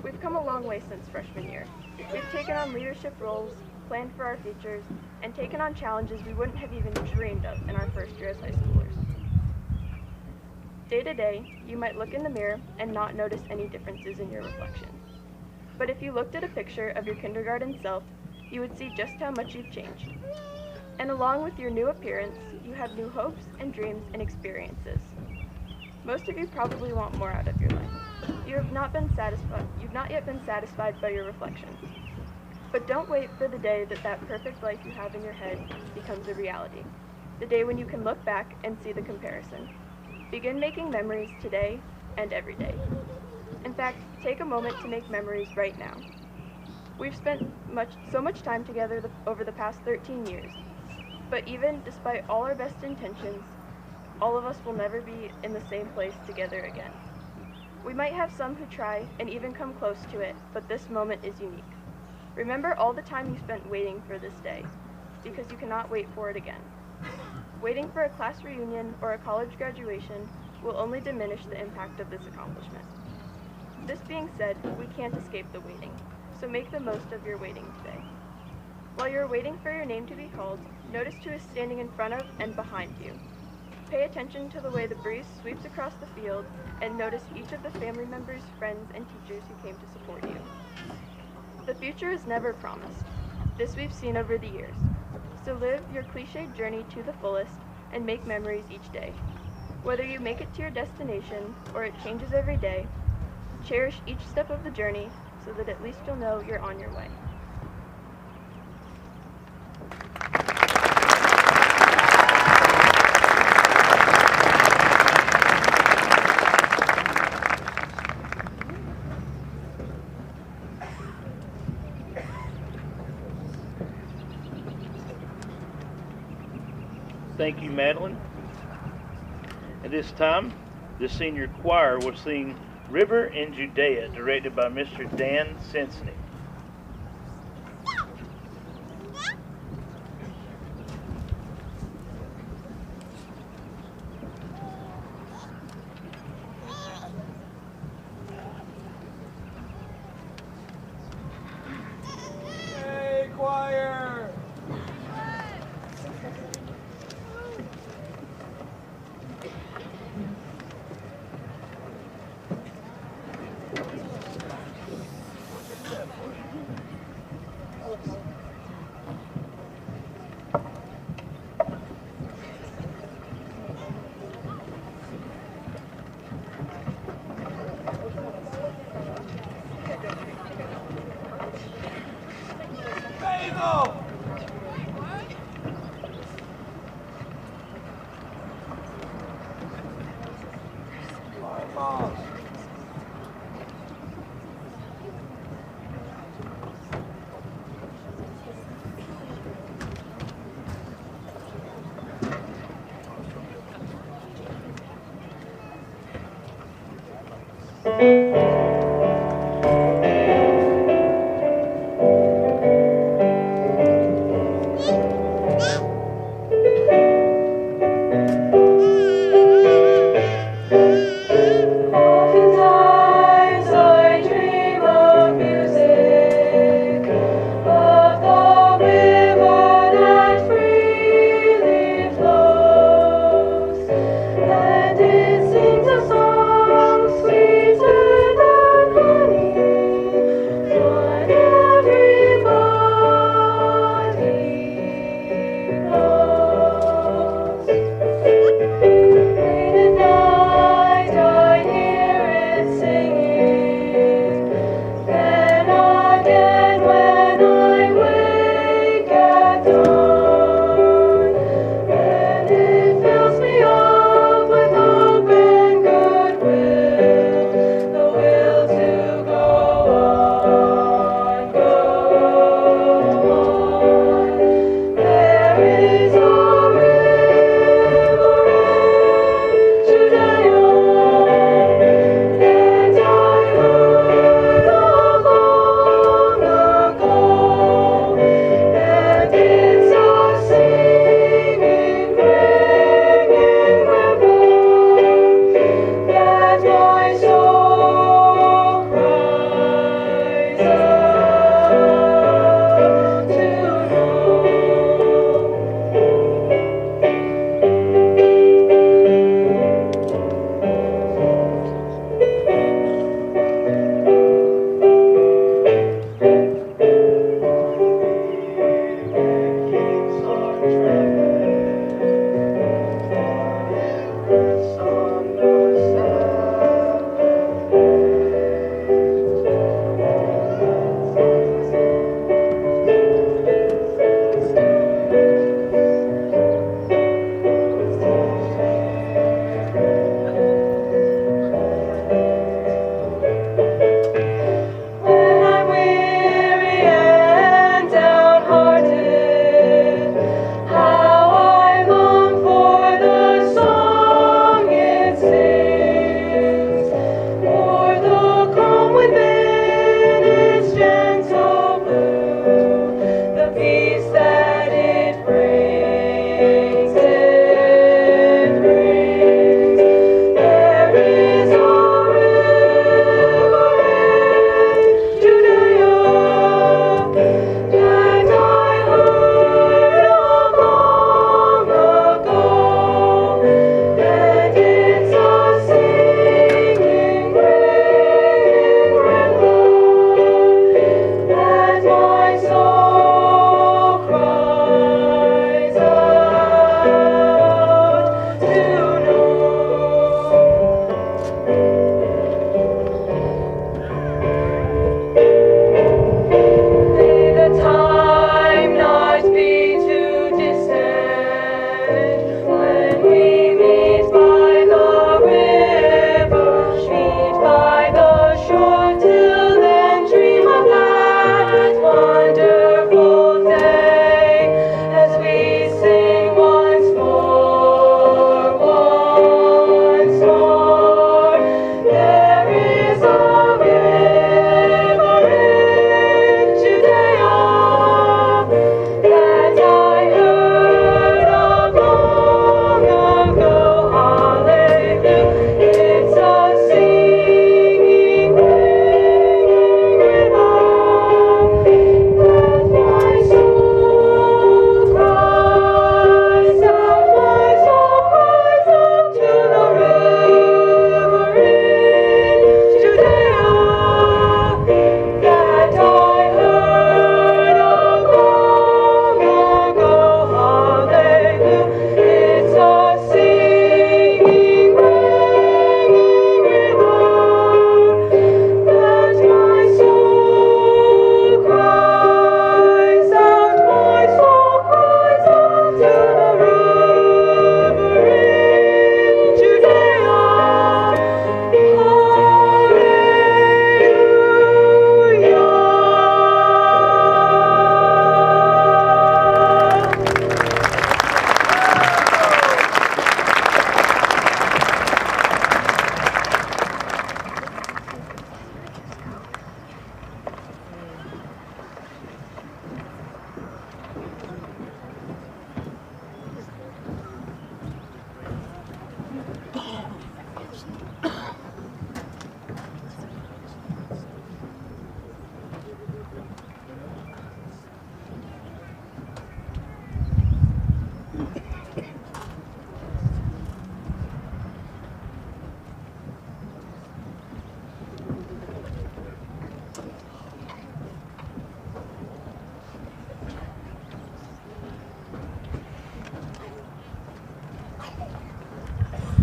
We've come a long way since freshman year. We've taken on leadership roles, planned for our futures, and taken on challenges we wouldn't have even dreamed of in our first year as high schoolers. Day to day, you might look in the mirror and not notice any differences in your reflection. But if you looked at a picture of your kindergarten self, you would see just how much you've changed. And along with your new appearance, you have new hopes and dreams and experiences. Most of you probably want more out of your life. You've not yet been satisfied by your reflections. But don't wait for the day that that perfect life you have in your head becomes a reality. The day when you can look back and see the comparison. Begin making memories today and every day. In fact, take a moment to make memories right now. We've spent so much time together over the past 13 years. But even despite all our best intentions, all of us will never be in the same place together again. We might have some who try and even come close to it, but this moment is unique. Remember all the time you spent waiting for this day, because you cannot wait for it again. Waiting for a class reunion or a college graduation will only diminish the impact of this accomplishment. This being said, we can't escape the waiting, so make the most of your waiting today. While you're waiting for your name to be called, notice who is standing in front of and behind you. Pay attention to the way the breeze sweeps across the field and notice each of the family members, friends, and teachers who came to support you. The future is never promised. This we've seen over the years. So live your cliched journey to the fullest and make memories each day. Whether you make it to your destination or it changes every day, cherish each step of the journey so that at least you'll know you're on your way. Thank you, Madeline. At this time, the senior choir will sing River in Judea, directed by Mr. Dan Sensney. Hey, choir! Basil! Oftentimes I dream of music, of the river that freely flows, and it sings a song sweeter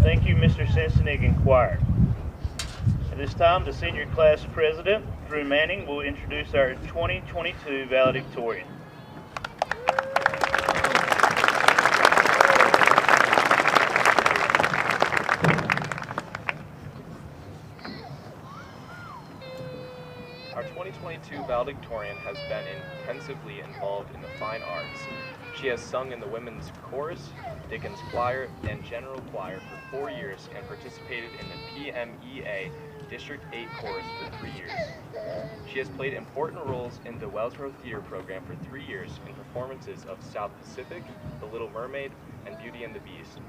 Thank you, Mr. Sensenig and choir. At this time, the senior class president, Drew Manning, will introduce our 2022 valedictorian. Our 2022 valedictorian has been intensively involved in the fine arts. She has sung in the women's chorus, Dickens choir, and general choir for 4 years and participated in the PMEA District 8 chorus for 3 years. She has played important roles in the Wellsboro Theater program for 3 years in performances of South Pacific, The Little Mermaid, and Beauty and the Beast.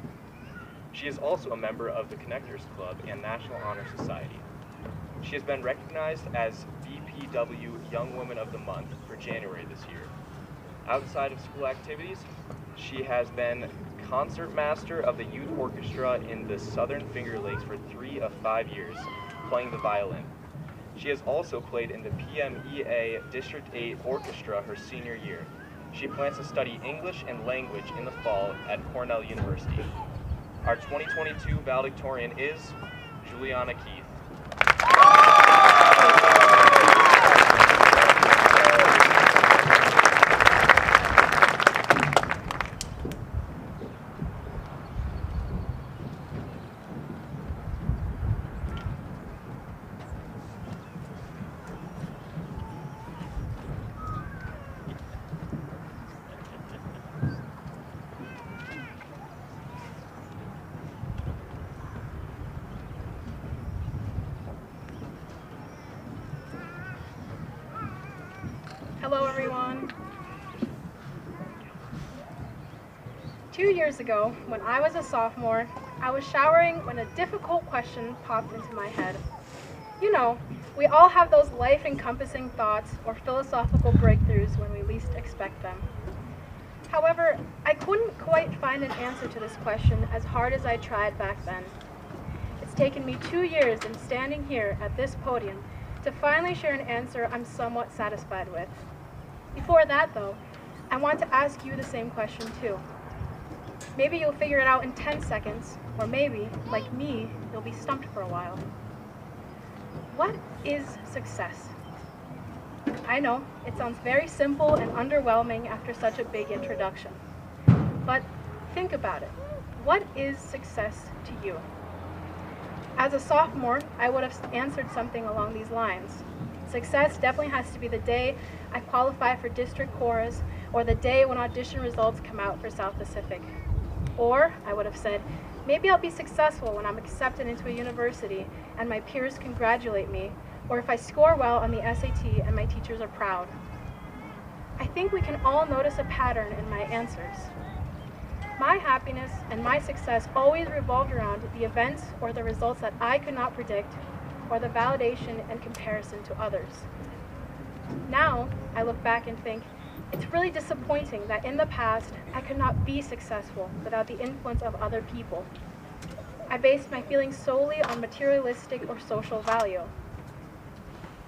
She is also a member of the Connectors Club and National Honor Society. She has been recognized as BPW Young Woman of the Month for January this year. Outside of school activities, she has been concertmaster of the youth orchestra in the Southern Finger Lakes for 3 of 5 years, playing the violin. She has also played in the PMEA District 8 Orchestra her senior year. She plans to study English and language in the fall at Cornell University. Our 2022 valedictorian is Juliana Keith. Hello, everyone. 2 years ago, when I was a sophomore, I was showering when a difficult question popped into my head. You know, we all have those life-encompassing thoughts or philosophical breakthroughs when we least expect them. However, I couldn't quite find an answer to this question as hard as I tried back then. It's taken me 2 years and standing here at this podium to finally share an answer I'm somewhat satisfied with. Before that, though, I want to ask you the same question too. Maybe you'll figure it out in 10 seconds, or maybe, like me, you'll be stumped for a while. What is success? I know, it sounds very simple and underwhelming after such a big introduction. But think about it. What is success to you? As a sophomore, I would have answered something along these lines. Success definitely has to be the day I qualify for district chorus or the day when audition results come out for South Pacific. Or I would have said, maybe I'll be successful when I'm accepted into a university and my peers congratulate me, or if I score well on the SAT and my teachers are proud. I think we can all notice a pattern in my answers. My happiness and my success always revolved around the events or the results that I could not predict, or the validation and comparison to others. Now, I look back and think, it's really disappointing that in the past, I could not be successful without the influence of other people. I based my feelings solely on materialistic or social value.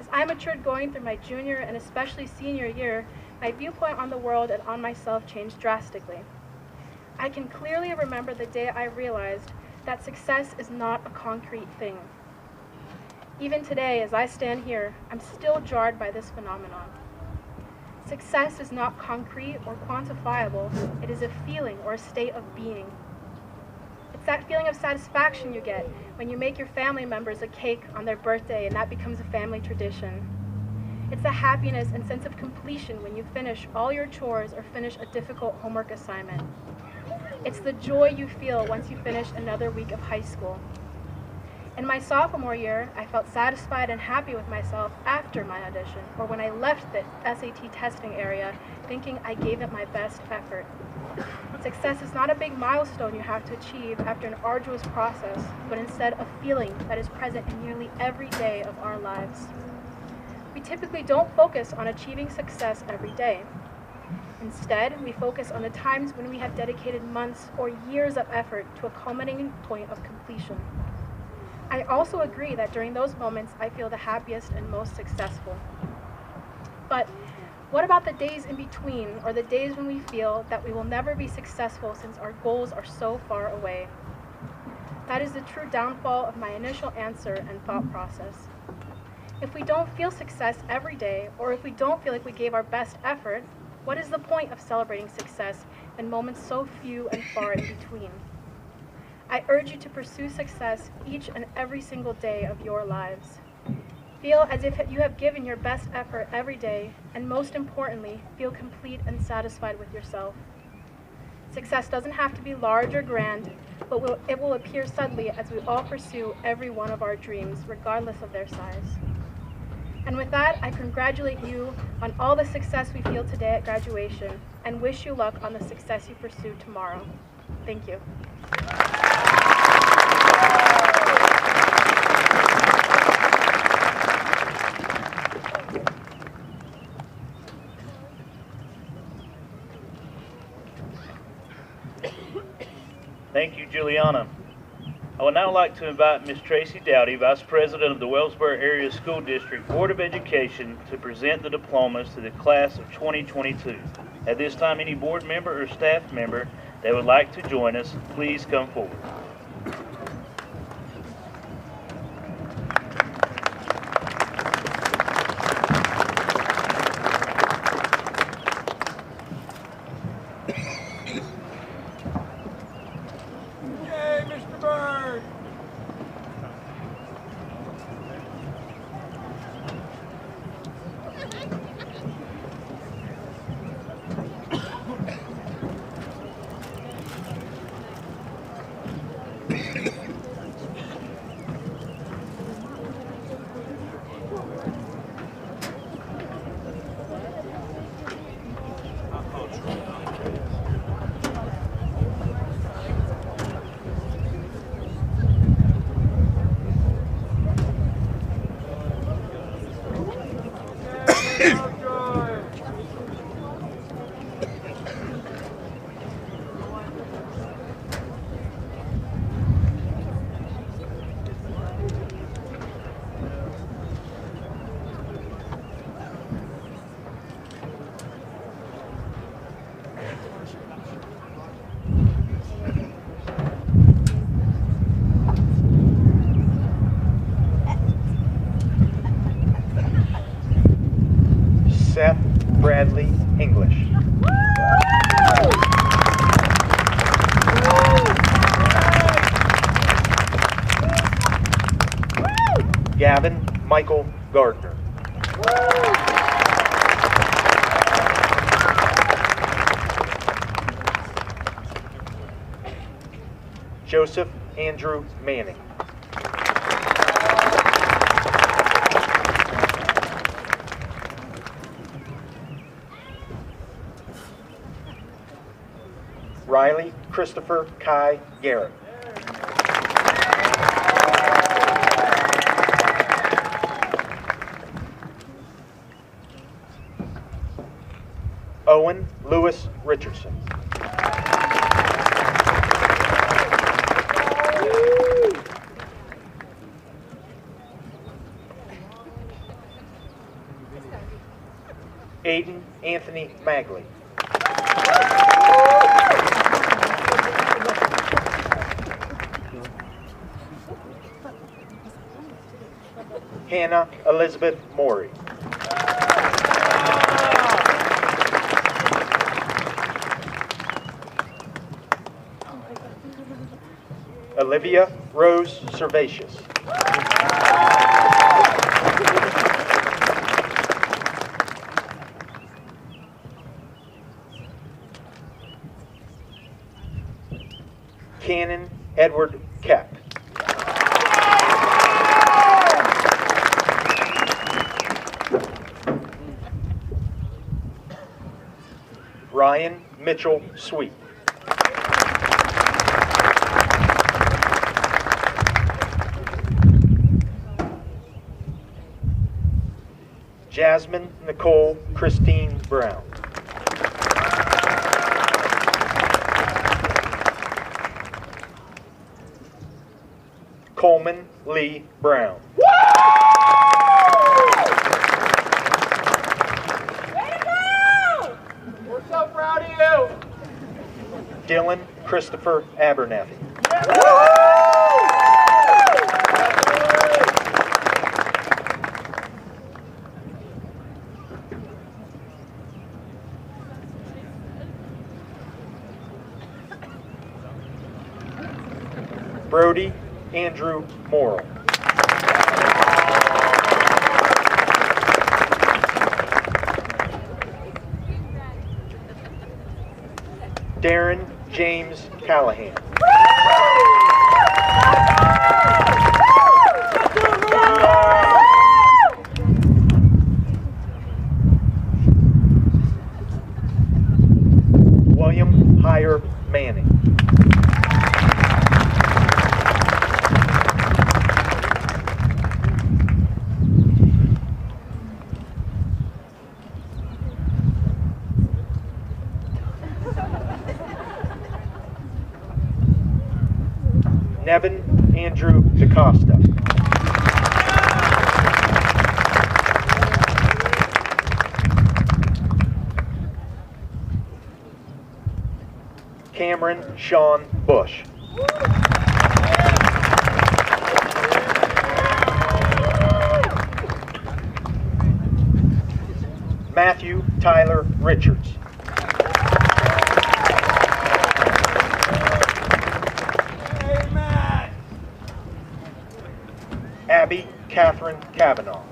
As I matured going through my junior and especially senior year, my viewpoint on the world and on myself changed drastically. I can clearly remember the day I realized that success is not a concrete thing. Even today, as I stand here, I'm still jarred by this phenomenon. Success is not concrete or quantifiable. It is a feeling or a state of being. It's that feeling of satisfaction you get when you make your family members a cake on their birthday and that becomes a family tradition. It's the happiness and sense of completion when you finish all your chores or finish a difficult homework assignment. It's the joy you feel once you finish another week of high school. In my sophomore year, I felt satisfied and happy with myself after my audition, or when I left the SAT testing area thinking I gave it my best effort. Success is not a big milestone you have to achieve after an arduous process, but instead a feeling that is present in nearly every day of our lives. We typically don't focus on achieving success every day. Instead, we focus on the times when we have dedicated months or years of effort to a culminating point of completion. I also agree that during those moments, I feel the happiest and most successful. But what about the days in between, or the days when we feel that we will never be successful since our goals are so far away? That is the true downfall of my initial answer and thought process. If we don't feel success every day, or if we don't feel like we gave our best effort, what is the point of celebrating success in moments so few and far in between? I urge you to pursue success each and every single day of your lives. Feel as if you have given your best effort every day, and most importantly, feel complete and satisfied with yourself. Success doesn't have to be large or grand, but it will appear suddenly as we all pursue every one of our dreams, regardless of their size. And with that, I congratulate you on all the success we feel today at graduation, and wish you luck on the success you pursue tomorrow. Thank you. Thank you, Juliana. I would now like to invite Ms. Tracy Dowdy, Vice President of the Wellsboro Area School District Board of Education, to present the diplomas to the class of 2022. At this time, any board member or staff member that would like to join us, please come forward. Yay, Mr. Bird! Seth Bradley English. Gavin Michael Gardner. Joseph Andrew Manning. Riley Christopher Kai Garrett. Owen Lewis Richardson. Aiden Anthony Magley. Hannah Elizabeth Morey. Olivia Rose Servatius. Cannon Edward Keck. Ryan Mitchell Sweet. Jasmine Nicole Christine Brown. Coleman Lee Brown. We're so proud of you! Dylan Christopher Abernathy. Yeah. Brody Andrew Morrill. Darren James Callahan. William Hire Manning. Nevin Andrew DaCosta. Cameron Sean Bush. Matthew Tyler Richards. Abby Catherine Kavanaugh.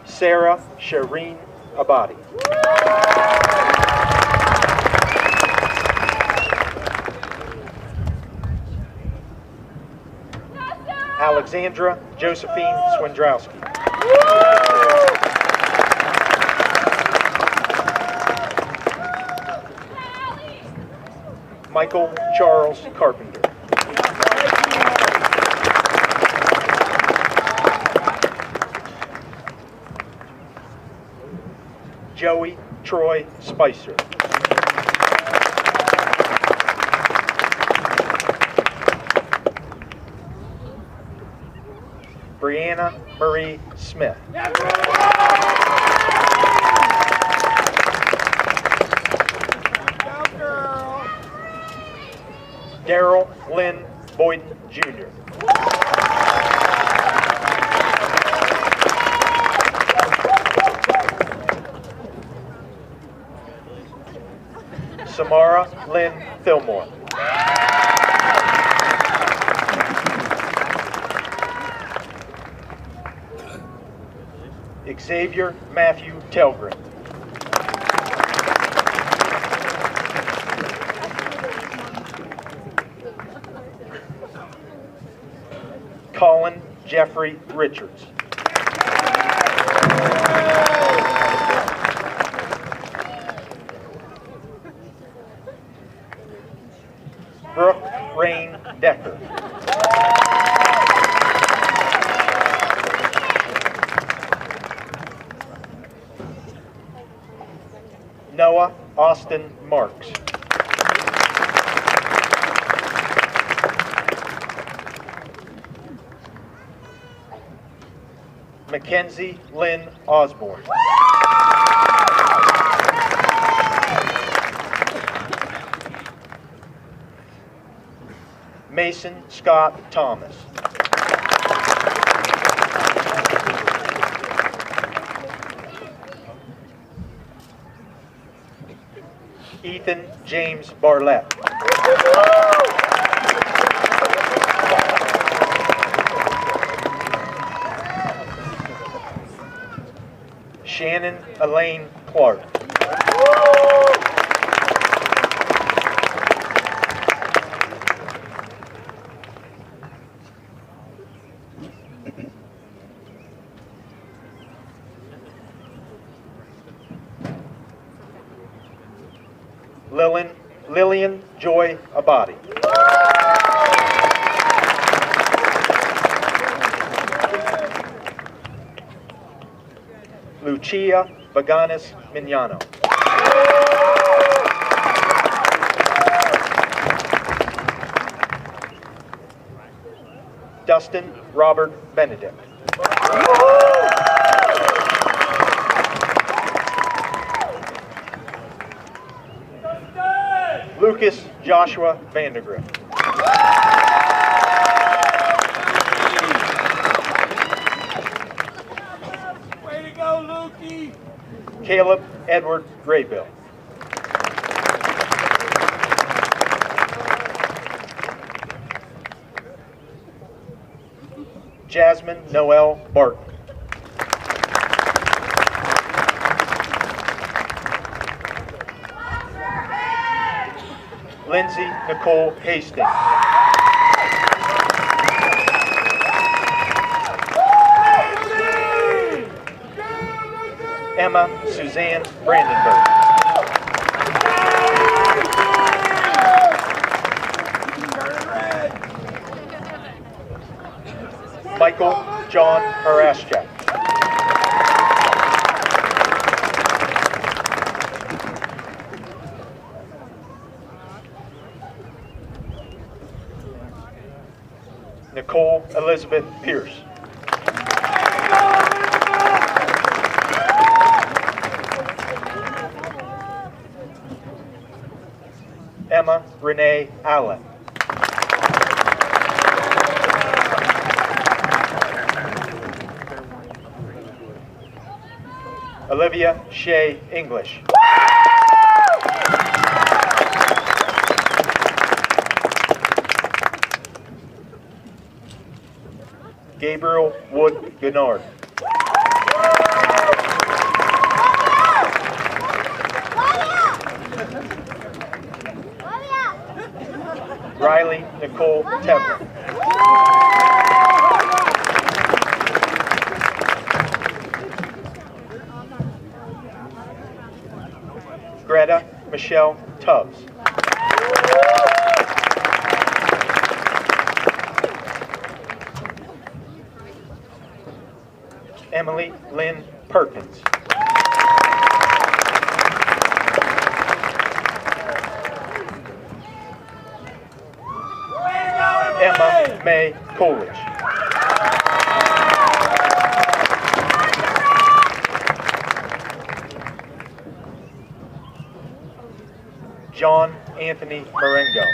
Sarah Shireen Abadi. Alexandra Josephine Swindrowski. Michael Charles Carpenter. Joey Troy Spicer. Brianna Marie Smith. Daryl Lynn Boyden Jr. Samara Lynn Fillmore. Xavier Matthew Telgren. Colin Jeffrey Richards. Brooke Rain Decker. Noah Austin Marks. Mackenzie Lynn Osborne. Mason Scott Thomas. Ethan James Barlett. Shannon Elaine Clark. Lillian Joy Abadi. Lucia Baganis Mignano. Dustin Robert Benedict. Lucas Joshua Vandergrift. Way to go, Luke! Caleb Edward Graybill. Jasmine Noel Barton. Lindsay Nicole Hastings. Emma Suzanne Brandenburg. Michael John Haraschak. Nicole Elizabeth Pierce. Emma Renee Allen. Olivia Shea English. Gabriel Wood Gennard. Riley Nicole Tevlin. Greta Michelle Tubbs. Emily Lynn Perkins. Emma May Coolidge. John Anthony Marengo.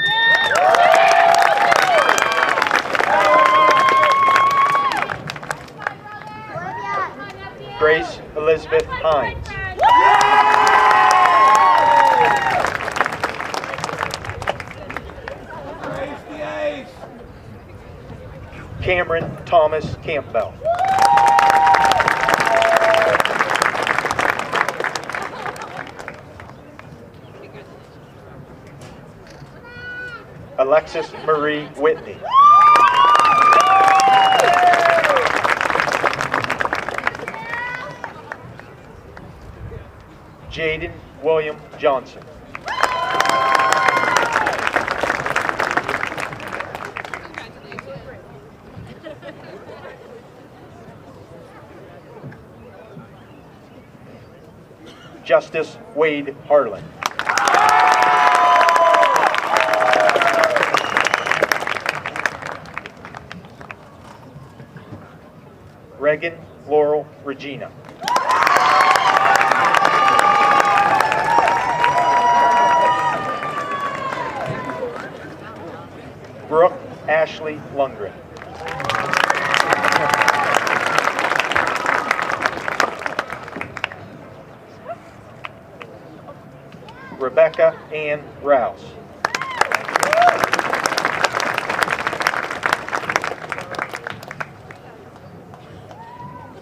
Grace Elizabeth Hines. Cameron Thomas Campbell. Alexis Marie Whitney. Jaden William Johnson. Justice Wade Harlan. Reagan Laurel Regina. Brooke Ashley Lundgren. Rebecca Ann Rouse.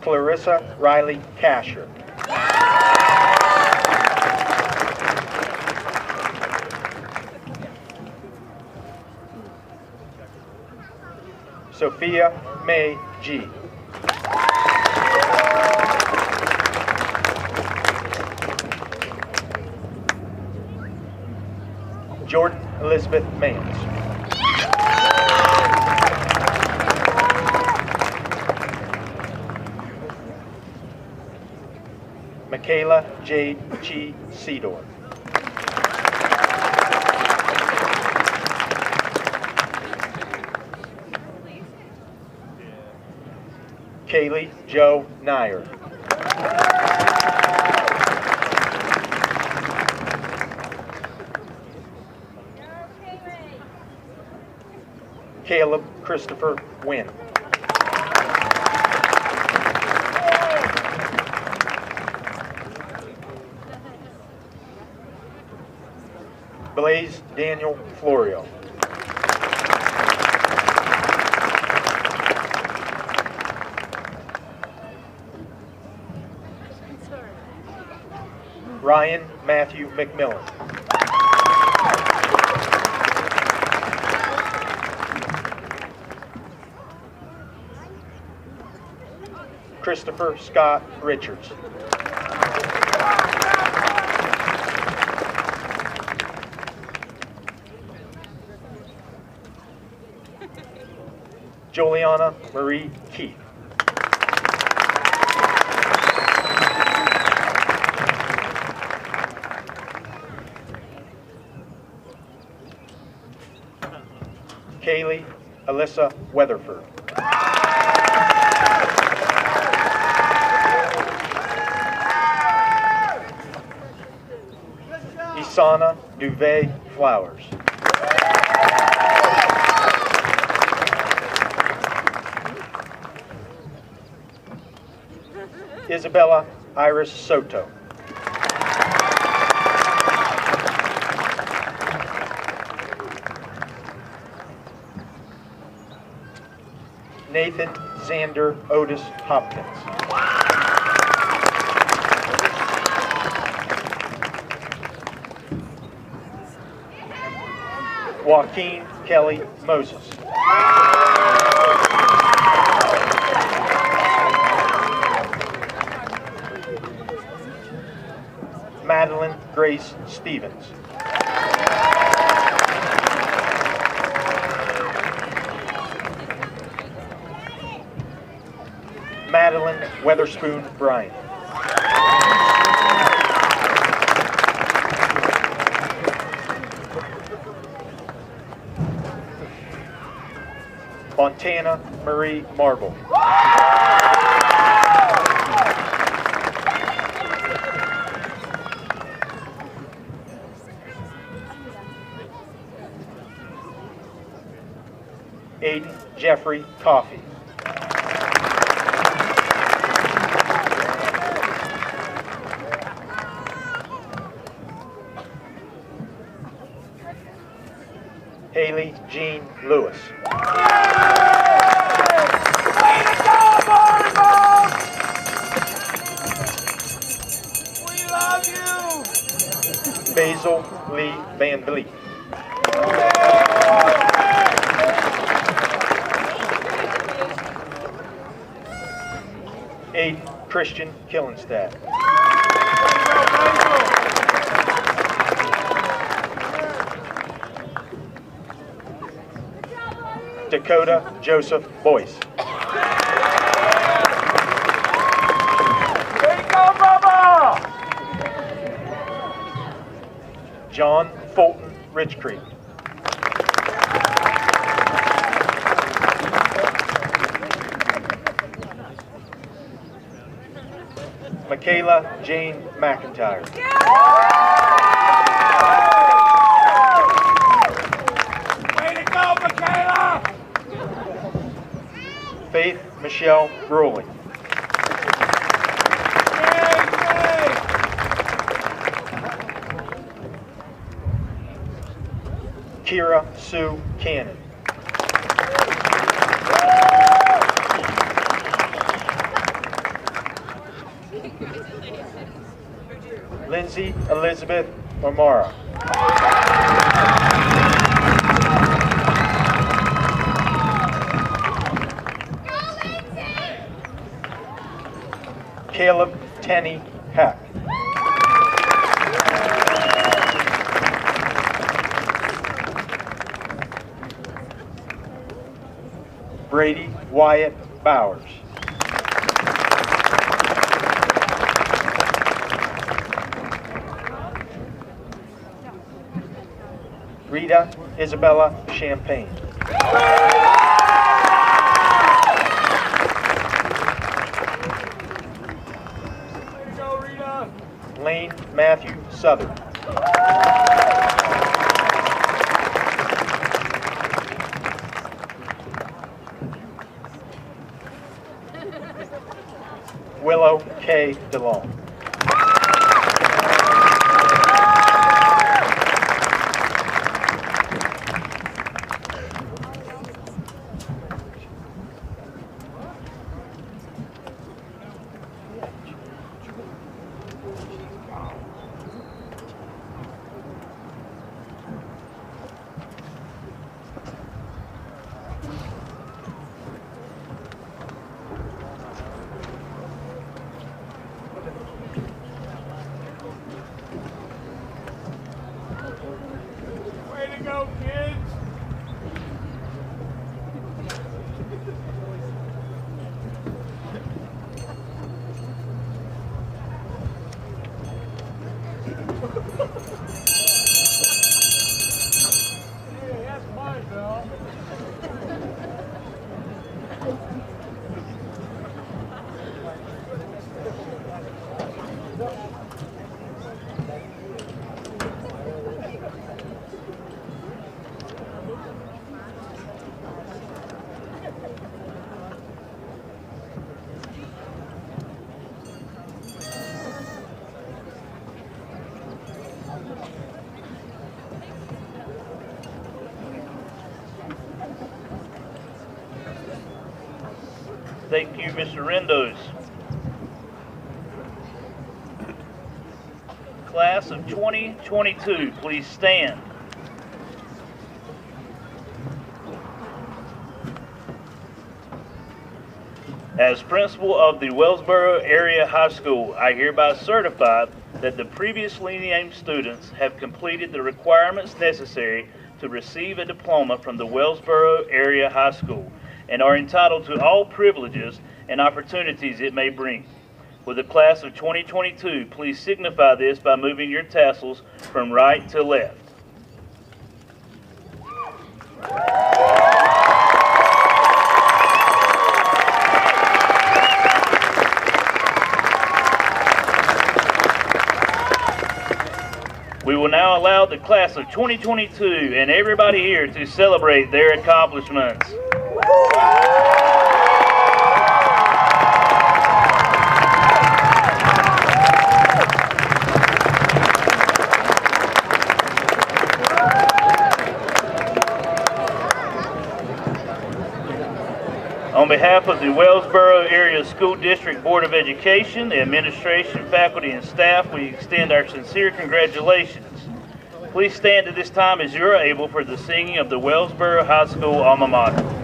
Clarissa Riley Casher. Sophia May G. Jordan Elizabeth Mans. Michaela Jade Chi Cedor. Kaylee Joe Nyer. Caleb Christopher Wynn. Blaze Daniel Florio. Ryan Matthew McMillan. Christopher Scott Richards. Juliana Marie Keith. Kaylee Alyssa Weatherford. Isana Duvet Flowers. Isabella Iris Soto. Nathan Xander Otis Hopkins. Joaquin Kelly Moses. Madeline Grace Stevens. Madeline Weatherspoon Bryant. Montana Marie Marble. Aiden Jeffrey Coffey. Haley Jean Lewis. Way to go, Volleyball! We love you! Basil Lee Van Vliet. Aiden Christian Killenstad. Dakota Joseph Boyce. Way to go, Bubba! John Fulton Rich Creek. Michaela Jane McIntyre. Way to go, Michaela! Faith Michelle Rowley. Kira Sue Cannon. Lindsay Elizabeth O'Mara. Caleb Tenney Heck. Brady Wyatt Bowers. Rita Isabella Champagne. Go, Rita! Lane Matthew Southern. Willow K. DeLong. Thank you, Mr. Rendos. Class of 2022, please stand. As principal of the Wellsboro Area High School, I hereby certify that the previously named students have completed the requirements necessary to receive a diploma from the Wellsboro Area High School and are entitled to all privileges and opportunities it may bring. With the class of 2022, please signify this by moving your tassels from right to left. We will now allow the class of 2022 and everybody here to celebrate their accomplishments. On behalf of the Wellsboro Area School District Board of Education, the administration, faculty, and staff, we extend our sincere congratulations. Please stand at this time as you are able for the singing of the Wellsboro High School alma mater.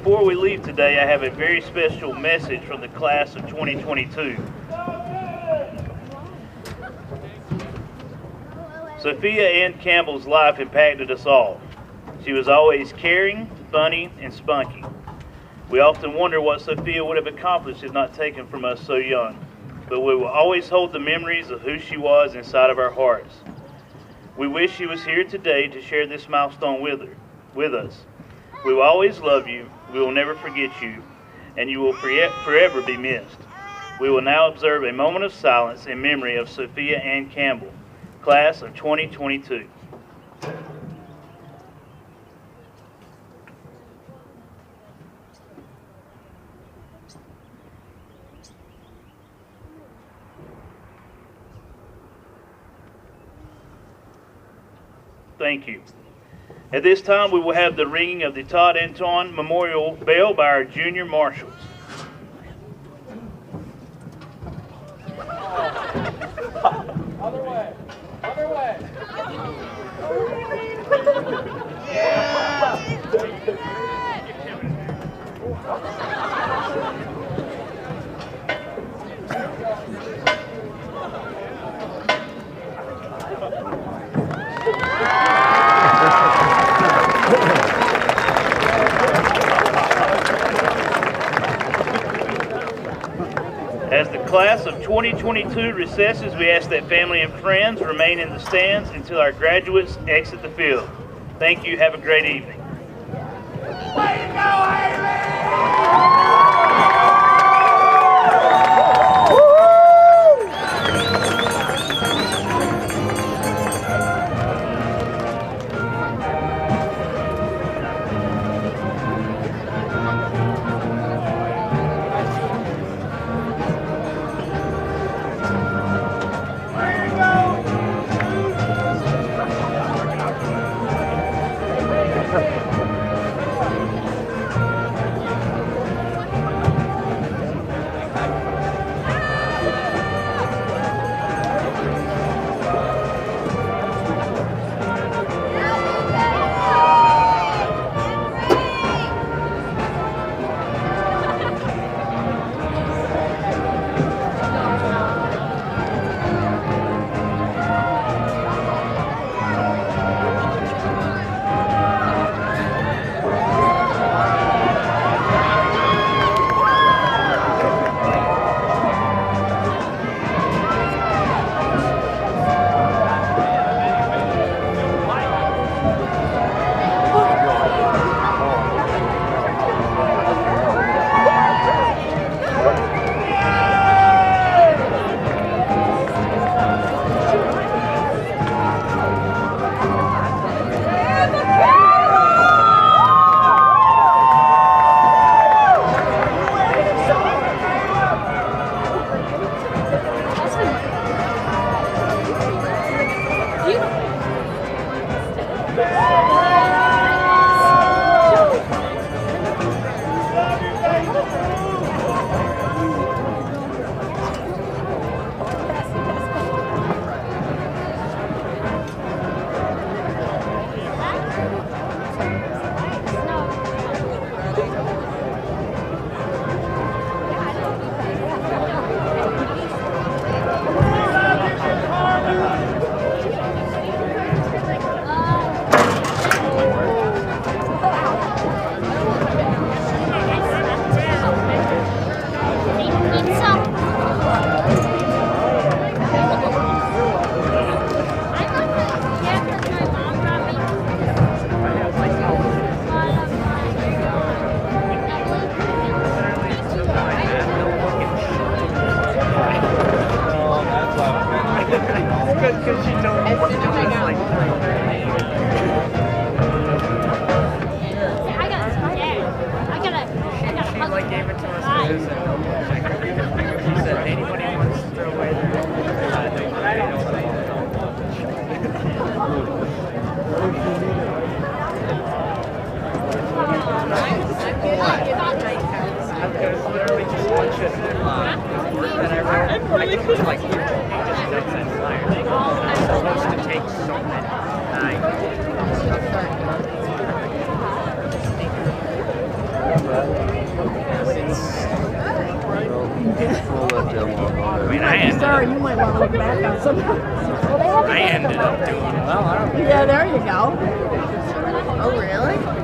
Before we leave today, I have a very special message from the class of 2022. Sophia Ann Campbell's life impacted us all. She was always caring, funny, and spunky. We often wonder what Sophia would have accomplished if not taken from us so young, but we will always hold the memories of who she was inside of our hearts. We wish she was here today to share this milestone with us. We will always love you, we will never forget you, and you will forever be missed. We will now observe a moment of silence in memory of Sophia Ann Campbell, class of 2022. Thank you. At this time, we will have the ringing of the Todd Anton Memorial Bell by our junior marshals. Other way. Other way. Yeah. As the class of 2022 recesses, we ask that family and friends remain in the stands until our graduates exit the field. Thank you. Have a great evening. Way to go, Haley! Sorry, you might want to look back on some. I ended up doing well. Yeah, there you go. Oh, really?